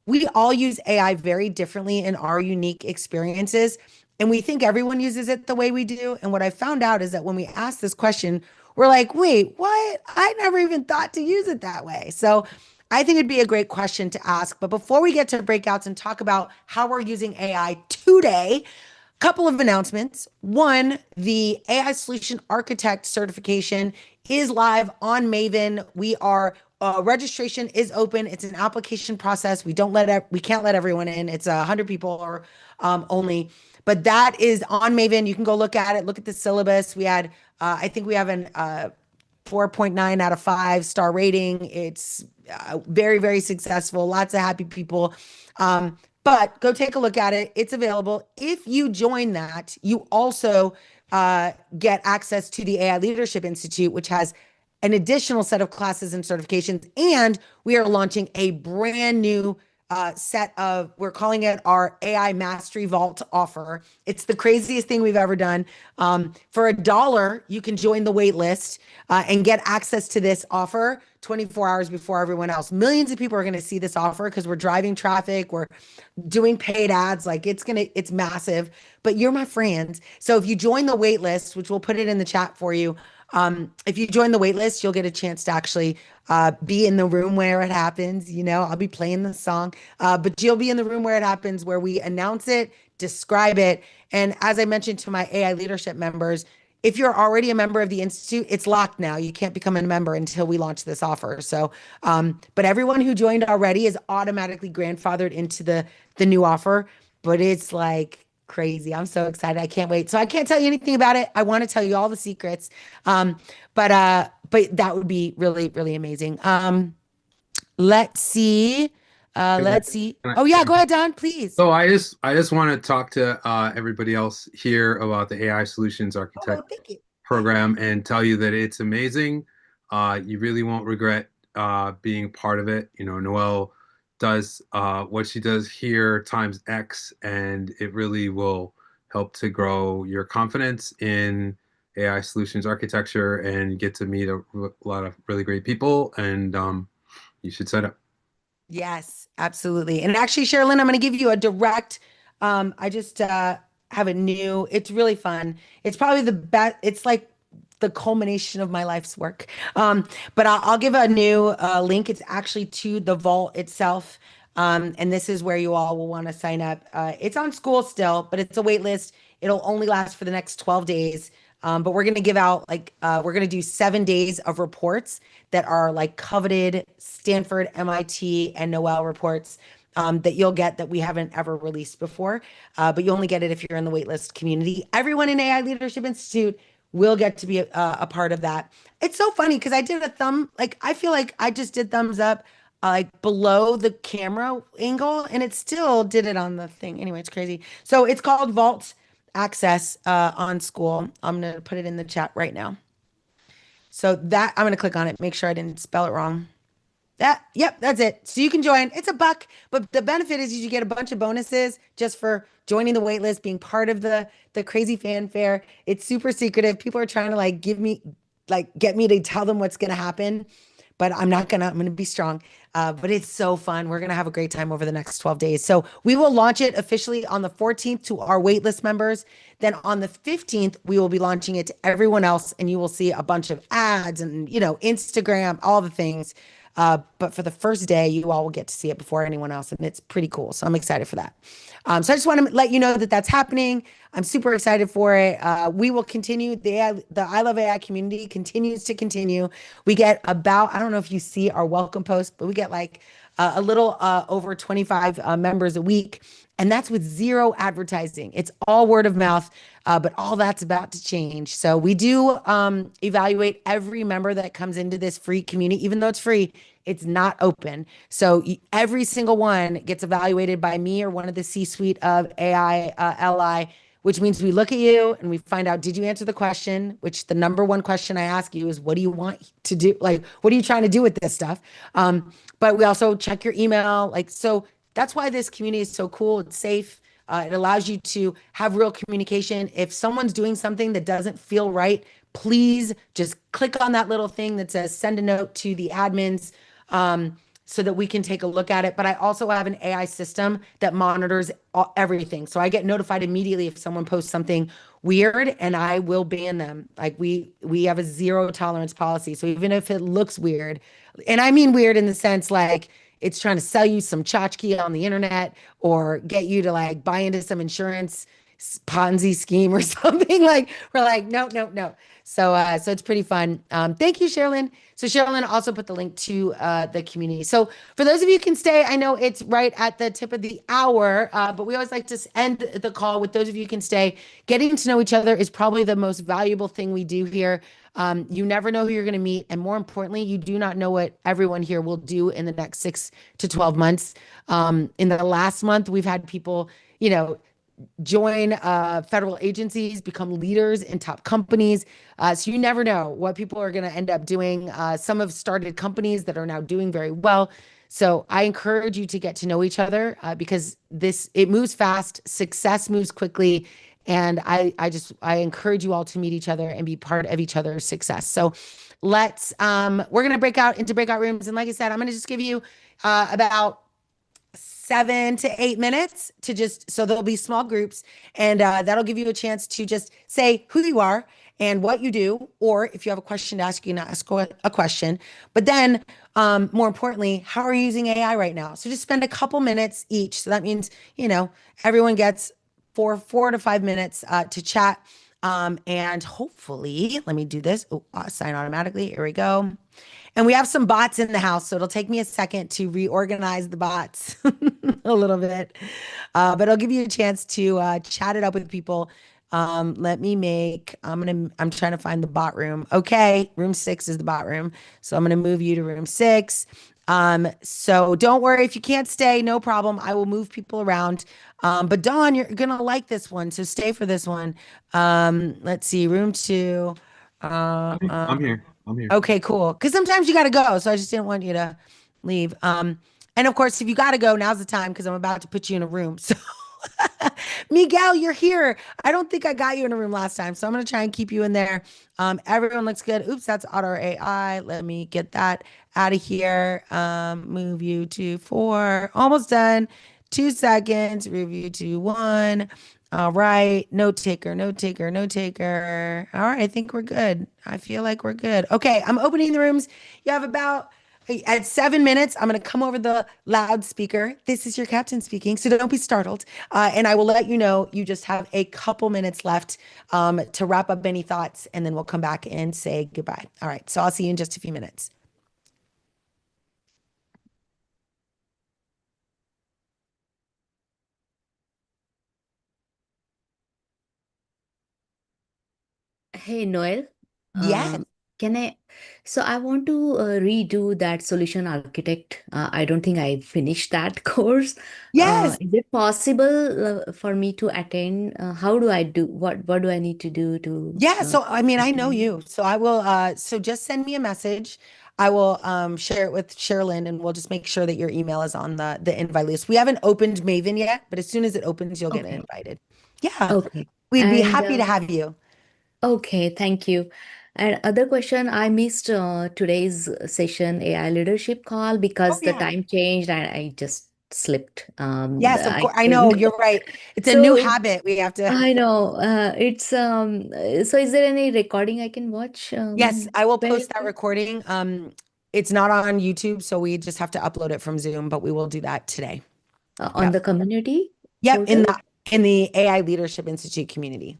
we all use AI very differently in our unique experiences. And we think everyone uses it the way we do. And what I found out is that when we ask this question, we're like, wait, what? I never even thought to use it that way. So I think it'd be a great question to ask. But before we get to breakouts and talk about how we're using AI today, a couple of announcements. One, the AI Solution Architect certification is live on Maven. Registration is open. It's an application process. We can't let everyone in. It's 100 people or only. But that is on Maven. You can go look at it. Look at the syllabus. I think we have an 4.9 out of 5 star rating. It's very, very successful. Lots of happy people. But go take a look at it. It's available. If you join that, you also get access to the AI Leadership Institute, which has an additional set of classes and certifications. And we are launching a brand new we're calling it our AI Mastery Vault offer. It's the craziest thing we've ever done. For $1, you can join the wait list and get access to this offer 24 hours before everyone else. Millions of people are going to see this offer because we're driving traffic. We're doing paid ads. Like it's massive, but you're my friend. So if you join the wait list, which we'll put it in the chat for you, if you join the wait list, you'll get a chance to actually be in the room where it happens. You know, I'll be playing the song, but you'll be in the room where it happens, where we announce it, describe it. And as I mentioned to my AI leadership members, if you're already a member of the Institute, it's locked now. You can't become a member until we launch this offer. So, but everyone who joined already is automatically grandfathered into the new offer, but it's like crazy. I'm so excited. I can't wait. So I can't tell you anything about it. I want to tell you all the secrets. But that would be really, really amazing. Let's see. Oh yeah, go ahead, Don, please.
So I just want to talk to everybody else here about the AI Solutions Architect program and tell you that it's amazing. You really won't regret being part of it. You know, Noelle does what she does here times X, and it really will help to grow your confidence in AI solutions architecture and get to meet a lot of really great people. And you should sign up.
Yes, absolutely. And actually, Sherilyn, I'm going to give you a direct. I just have a new. It's really fun. It's probably the best. It's like the culmination of my life's work. But I'll give a new link. It's actually to the vault itself. And this is where you all will want to sign up. It's on school still, but it's a wait list. It'll only last for the next 12 days. But we're going to give out we're going to do 7 days of reports that are like coveted Stanford, MIT, and Noel reports that you'll get that we haven't ever released before. But you only get it if you're in the waitlist community. Everyone in AI Leadership Institute will get to be a part of that. It's so funny because I did I feel like I just did thumbs up like below the camera angle and it still did it on the thing. Anyway, it's crazy. So it's called Vault Access on School. I'm going to put it in the chat right now. So that I'm going to click on it, make sure I didn't spell it wrong. Yep, that's it. So you can join. It's $1, but the benefit is you get a bunch of bonuses just for joining the waitlist, being part of the crazy fanfare. It's super secretive. People are trying to get me to tell them what's going to happen, but I'm going to be strong. But it's so fun. We're going to have a great time over the next 12 days. So we will launch it officially on the 14th to our waitlist members. Then on the 15th, we will be launching it to everyone else. And you will see a bunch of ads and, Instagram, all the things. But for the first day, you all will get to see it before anyone else. And it's pretty cool. So I'm excited for that. So I just want to let you know that that's happening. I'm super excited for it. We will continue. The I Love AI community continues to continue. We get I don't know if you see our welcome post, but we get a little over 25 members a week. And that's with zero advertising. It's all word of mouth, but all that's about to change. So we do evaluate every member that comes into this free community, even though it's free. It's not open. So every single one gets evaluated by me or one of the C-suite of AI LI, which means we look at you and we find out, did you answer the question? Which the number one question I ask you is, what do you want to do? What are you trying to do with this stuff? But we also check your email. So that's why this community is so cool. It's safe. It allows you to have real communication. If someone's doing something that doesn't feel right, please just click on that little thing that says send a note to the admins so that we can take a look at it. But I also have an AI system that monitors everything. So I get notified immediately if someone posts something weird and I will ban them. We have a zero tolerance policy. So even if it looks weird, and I mean weird in the sense it's trying to sell you some tchotchke on the internet or get you to buy into some insurance Ponzi scheme or something, we're no. So it's pretty fun. Thank you, Sherilyn. So Sherilyn also put the link to the community. So for those of you who can stay, I know it's right at the tip of the hour, but we always like to end the call with those of you who can stay. Getting to know each other is probably the most valuable thing we do here. You never know who you're going to meet. And more importantly, you do not know what everyone here will do in the next 6 to 12 months. In the last month, we've had people, join federal agencies, become leaders in top companies. So you never know what people are going to end up doing. Some have started companies that are now doing very well. So I encourage you to get to know each other because it moves fast, success moves quickly. And I encourage you all to meet each other and be part of each other's success. So we're going to break out into breakout rooms. And like I said, I'm going to just give you about 7 to 8 minutes so there'll be small groups and that'll give you a chance to just say who you are and what you do, or if you have a question to ask, you can ask a question. But then more importantly, how are you using AI right now? So just spend a couple minutes each. So that means, everyone gets 4 to 5 minutes to chat. And hopefully, let me do this. Sign automatically. Here we go. And we have some bots in the house, so it'll take me a second to reorganize the bots a little bit. But it'll give you a chance to chat it up with people. I'm trying to find the bot room. Okay, room 6 is the bot room. So I'm gonna move you to room 6. So don't worry if you can't stay, no problem. I will move people around. But Dawn, you're gonna like this one, so stay for this one. Let's see, room 2.
I'm here.
Okay, cool. Because sometimes you got to go. So I just didn't want you to leave. And of course, if you got to go, now's the time because I'm about to put you in a room. So Miguel, you're here. I don't think I got you in a room last time. So I'm going to try and keep you in there. Everyone looks good. Oops, that's Auto AI. Let me get that out of here. Move you to 4. Almost done. 2 seconds. Review to 1. All right. Note taker. All right. I think we're good. I feel like we're good. Okay. I'm opening the rooms. You have about At 7 minutes, I'm going to come over the loudspeaker. This is your captain speaking, so don't be startled. And I will let you know you just have a couple minutes left to wrap up any thoughts, and then we'll come back and say goodbye. All right, so I'll see you in just a few minutes.
Hey Noel,
Yes.
can I? So I want to redo that solution architect. I don't think I finished that course.
Yes.
Is it possible for me to attend? How do I do? What do I need to do to?
Yeah, so I mean, I know
Attend?
you. So I will so just send me a message. I will share it with Sherilyn and we'll just make sure that your email is on the invite list. We haven't opened Maven yet, but as soon as it opens, you'll get
Okay.
invited. Yeah,
Okay.
we'd be
And
happy to have you.
okay, thank you. And other question, I missed today's session AI leadership call
Oh
because the
yeah.
time changed and I just slipped.
Yes, of
I
course. I know,
couldn't.
you're right. It's a new
So
habit. We have to.
I know it's so is there any recording I can watch
Yes, I will
very
post that
quick?
recording. It's not on YouTube, so we just have to upload it from Zoom, but we will do that today.
On
Yep.
the community
Yep,
portal?
in the AI Leadership Institute community.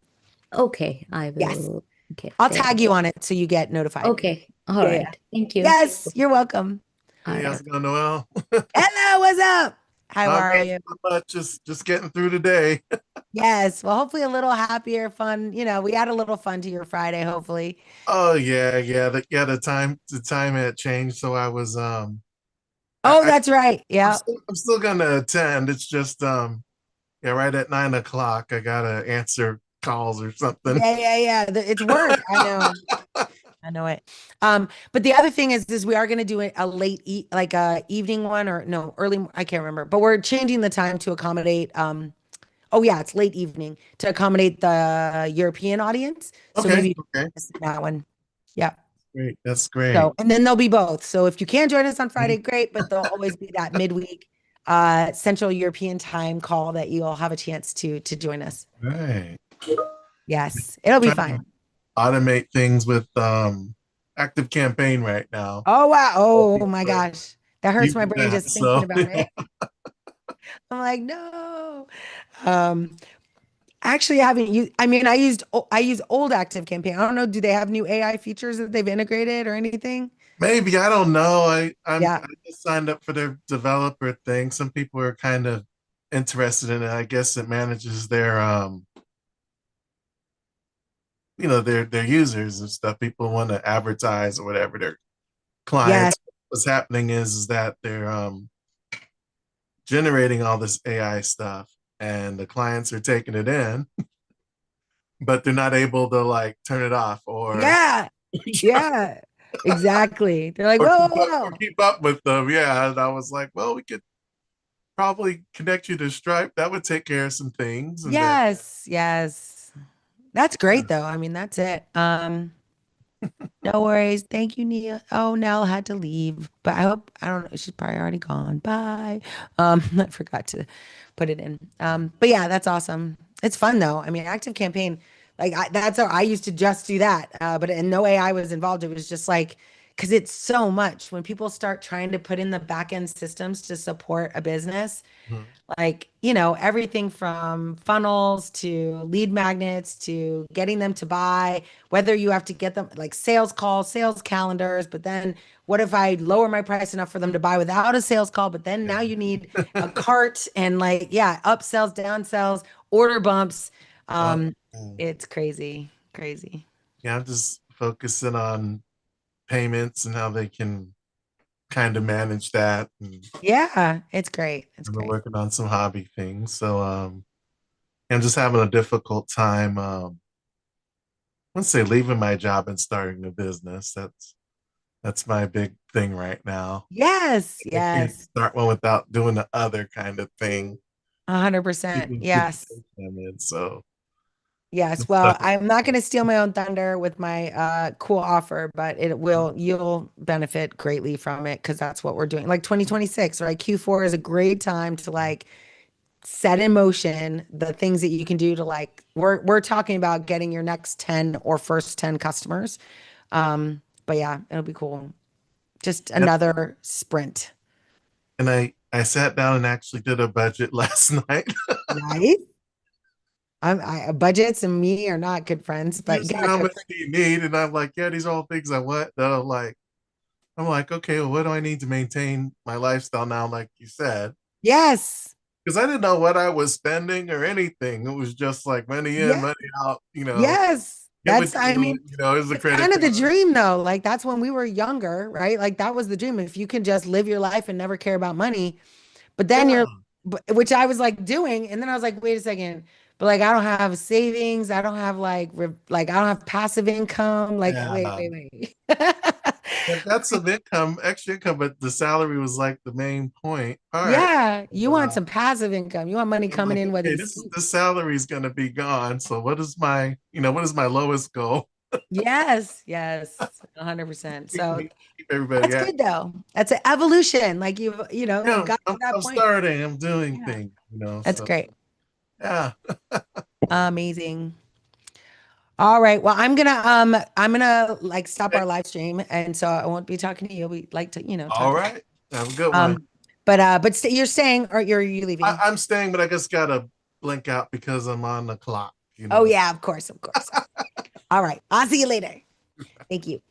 Okay, I
Yes.
will get
I'll
there.
tag you on it so you get notified.
Okay, all
Yeah, yeah.
right. Thank you.
Yes, you're welcome.
All
Hey, how's
right.
it going, Noel?
Hello, what's up? How
Not
are
much,
you?
not much. Just getting through the day.
Yes, well, hopefully a little happier, fun. We add a little fun to your Friday, hopefully.
Oh yeah. The time had changed, so I was
Oh,
I
that's right.
I'm
Yeah.
still gonna attend. It's just yeah, right at 9 o'clock I gotta answer calls or something.
Yeah. It's work. I know. I know it. But the other thing is we are going to do a late like a evening one or no, early, I can't remember, but we're changing the time to accommodate oh yeah, it's late evening to accommodate the European audience. So
Okay,
maybe you
okay.
can miss that one. Yeah.
Great. That's great.
So, and then there'll be both. So if you can join us on
Mhm.
Friday, great, but there'll always be that midweek Central European time call that you'll have a chance to join us.
Right.
Yes, it'll be
Trying to
fun.
automate things with active campaign right now.
Oh wow. Oh my gosh. That hurts my
Using
brain
that.
just thinking
So
about it. I'm like, no. Um, actually I haven't used, I mean, I use old Active Campaign. I don't know, do they have new AI features that they've integrated or anything?
maybe I don't know.
Yeah.
I just signed up for their developer thing. Some people are kind of interested in it. I guess it manages their their users and stuff. People want to advertise or whatever their
Yes.
clients. What's happening is that they're generating all this AI stuff and the clients are taking it in, but they're not able to like turn it off
Yeah. Yeah. Exactly. They're like, whoa, whoa,
or
whoa.
keep up with them. Yeah. And I was like, well, we could probably connect you to Stripe. That would take care of some things. And then
Yes. That's great though. I mean, that's it. No worries. Thank you, Nia. Oh, Nell had to leave, but I don't know. She's probably already gone. Bye. I forgot to put it in. But yeah, that's awesome. It's fun though. I mean, Active Campaign, like that's how I used to just do that. But and no AI was involved. It was just like, because it's so much when people start trying to put in the back end systems to support a business,
Mhm.
like, everything from funnels to lead magnets to getting them to buy, whether you have to get them like sales calls, sales calendars, but then what if I lower my price enough for them to buy without a sales call? But then now you need a
Yeah.
cart and like, yeah, upsells, downsells, order bumps.
Oh,
Um,
man.
it's crazy, crazy.
Yeah, I'm just focusing on payments and how they can kind of manage that. And
Yeah, it's great. It's
I've been
great.
working on some hobby things. So I'm just having a difficult time let's say leaving my job and starting a business. That's my big thing right now.
Yes,
I can't
yes.
start one without doing the other kind of thing.
100%.
Keep
Yes.
I'm in. So I'm
Yes, well,
stuck.
I'm not going to steal my own thunder with my cool offer, but you'll benefit greatly from it because that's what we're doing. Like 2026, right? Q4 is a great time to like set in motion the things that you can do to like we're talking about getting your next 10 or first 10 customers. But yeah, it'll be cool. Just
Yep.
another sprint.
And I sat down and actually did a budget last night.
Nice. Budgets and me are not good friends, but
You said,
yeah,
how
good
much
for
do you need? And I'm like, yeah, these are all things I want. Then I'm like, okay, well, what do I need to maintain my lifestyle now? Like you said,
yes.
because I didn't know what I was spending or anything. It was just like money in,
Yeah.
money out.
Yes.
Get what
That's,
you
I
want.
mean,
It was a
it's
credit
kind of the
card.
dream though. Like that's when we were younger, right? Like that was the dream. If you can just live your life and never care about money, but then
Yeah,
which I was like doing, and then I was like, wait a second, but like I don't have savings, I don't have like I don't have passive income. Like wait,
yeah.
wait, wait.
I got some income, extra income, but the salary was like the main part.
Yeah, you want
Uh,
some passive income. You want money
I'm
coming
like,
in, whether
okay,
you
this salary is gonna be gone. So what is my lowest goal?
yes, yes, 100%.
Keep
So
me, keep everybody
that's
happy.
good though. That's an evolution. Like you've
Yeah,
got to that
I'm
point.
starting. I'm doing
Yeah,
things.
that's
So
great.
yeah.
Amazing. All right. Well, I'm gonna like stop our live stream, and so I won't be talking to you. We like to,
All
talk.
right. Have a good one.
Um, but you're staying or are you leaving?
I'm staying, but I just gotta blink out because I'm on the clock.
Oh yeah, of course, of course. All right. I'll see you later. Thank you.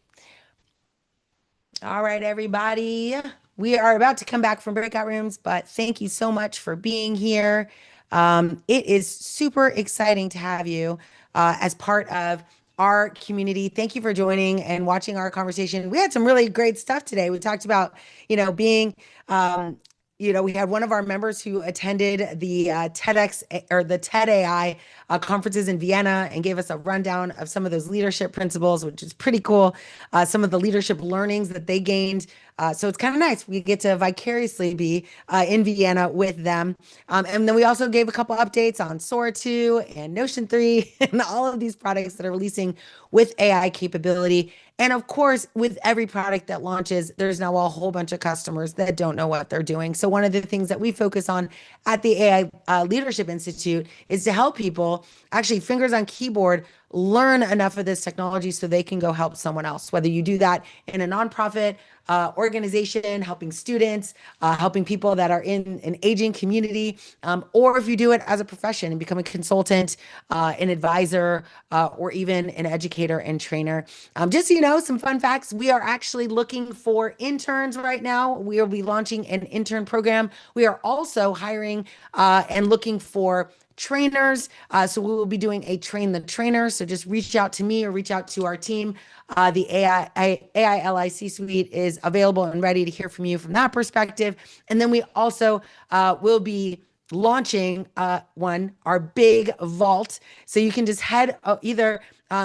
All right, everybody. We are about to come back from breakout rooms, but thank you so much for being here. It is super exciting to have you as part of our community. Thank you for joining and watching our conversation. We had some really great stuff today. We talked about, being, we had one of our members who attended the TEDx or the TED AI conferences in Vienna and gave us a rundown of some of those leadership principles, which is pretty cool. Some of the leadership learnings that they gained. So it's kind of nice. We get to vicariously be in Vienna with them. And then we also gave a couple updates on Sora 2 and Notion 3 and all of these products that are releasing with AI capability. And of course, with every product that launches, there's now a whole bunch of customers that don't know what they're doing. So one of the things that we focus on at the AI Leadership Institute is to help people actually fingers on keyboard learn enough of this technology so they can go help someone else. Whether you do that in a nonprofit organization, helping students, helping people that are in an aging community, or if you do it as a profession and become a consultant, an advisor, or even an educator and trainer. Just so you know, some fun facts. We are actually looking for interns right now. We will be launching an intern program. We are also hiring and looking for trainers. So we will be doing a train the trainer. So just reach out to me or reach out to our team. The AILIC suite is available and ready to hear from you from that perspective. And then we also will be launching our big vault. So you can just head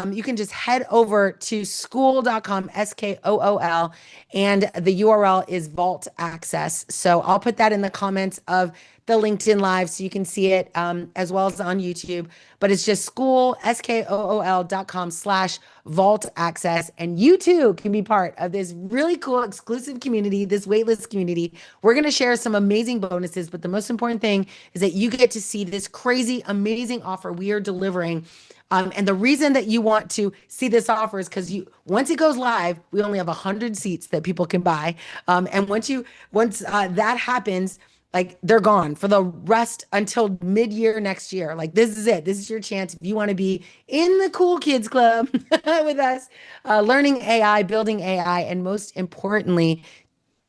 you can just head over to school.com, SKOOL, and the URL is Vault Access. So I'll put that in the comments of the LinkedIn Live so you can see it as well as on YouTube. But it's just SKOOL.com/vault access. And you too can be part of this really cool exclusive community, this waitlist community. We're going to share some amazing bonuses, but the most important thing is that you get to see this crazy, amazing offer we are delivering. And the reason that you want to see this offer is because once it goes live, we only have 100 seats that people can buy. And once that happens, like they're gone for the rest until mid-year next year. Like this is it. This is your chance if you want to be in the cool kids club with us, learning AI, building AI, and most importantly,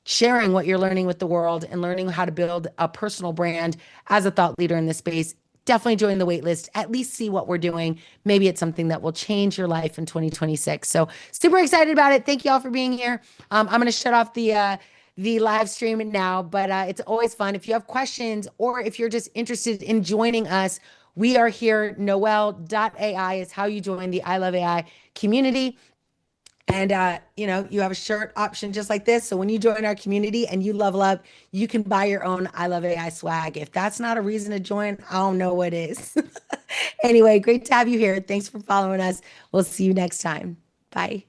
sharing what you're learning with the world and learning how to build a personal brand as a thought leader in this space. Definitely join the waitlist. At least see what we're doing. Maybe it's something that will change your life in 2026. So super excited about it. Thank you all for being here. I'm going to shut off the live stream now, but it's always fun. If you have questions or if you're just interested in joining us, we are here. Noel.ai is how you join the I Love AI community. And you have a shirt option just like this. So when you join our community and you level up, you can buy your own I Love AI swag. If that's not a reason to join, I don't know what is. Anyway, great to have you here. Thanks for following us. We'll see you next time. Bye.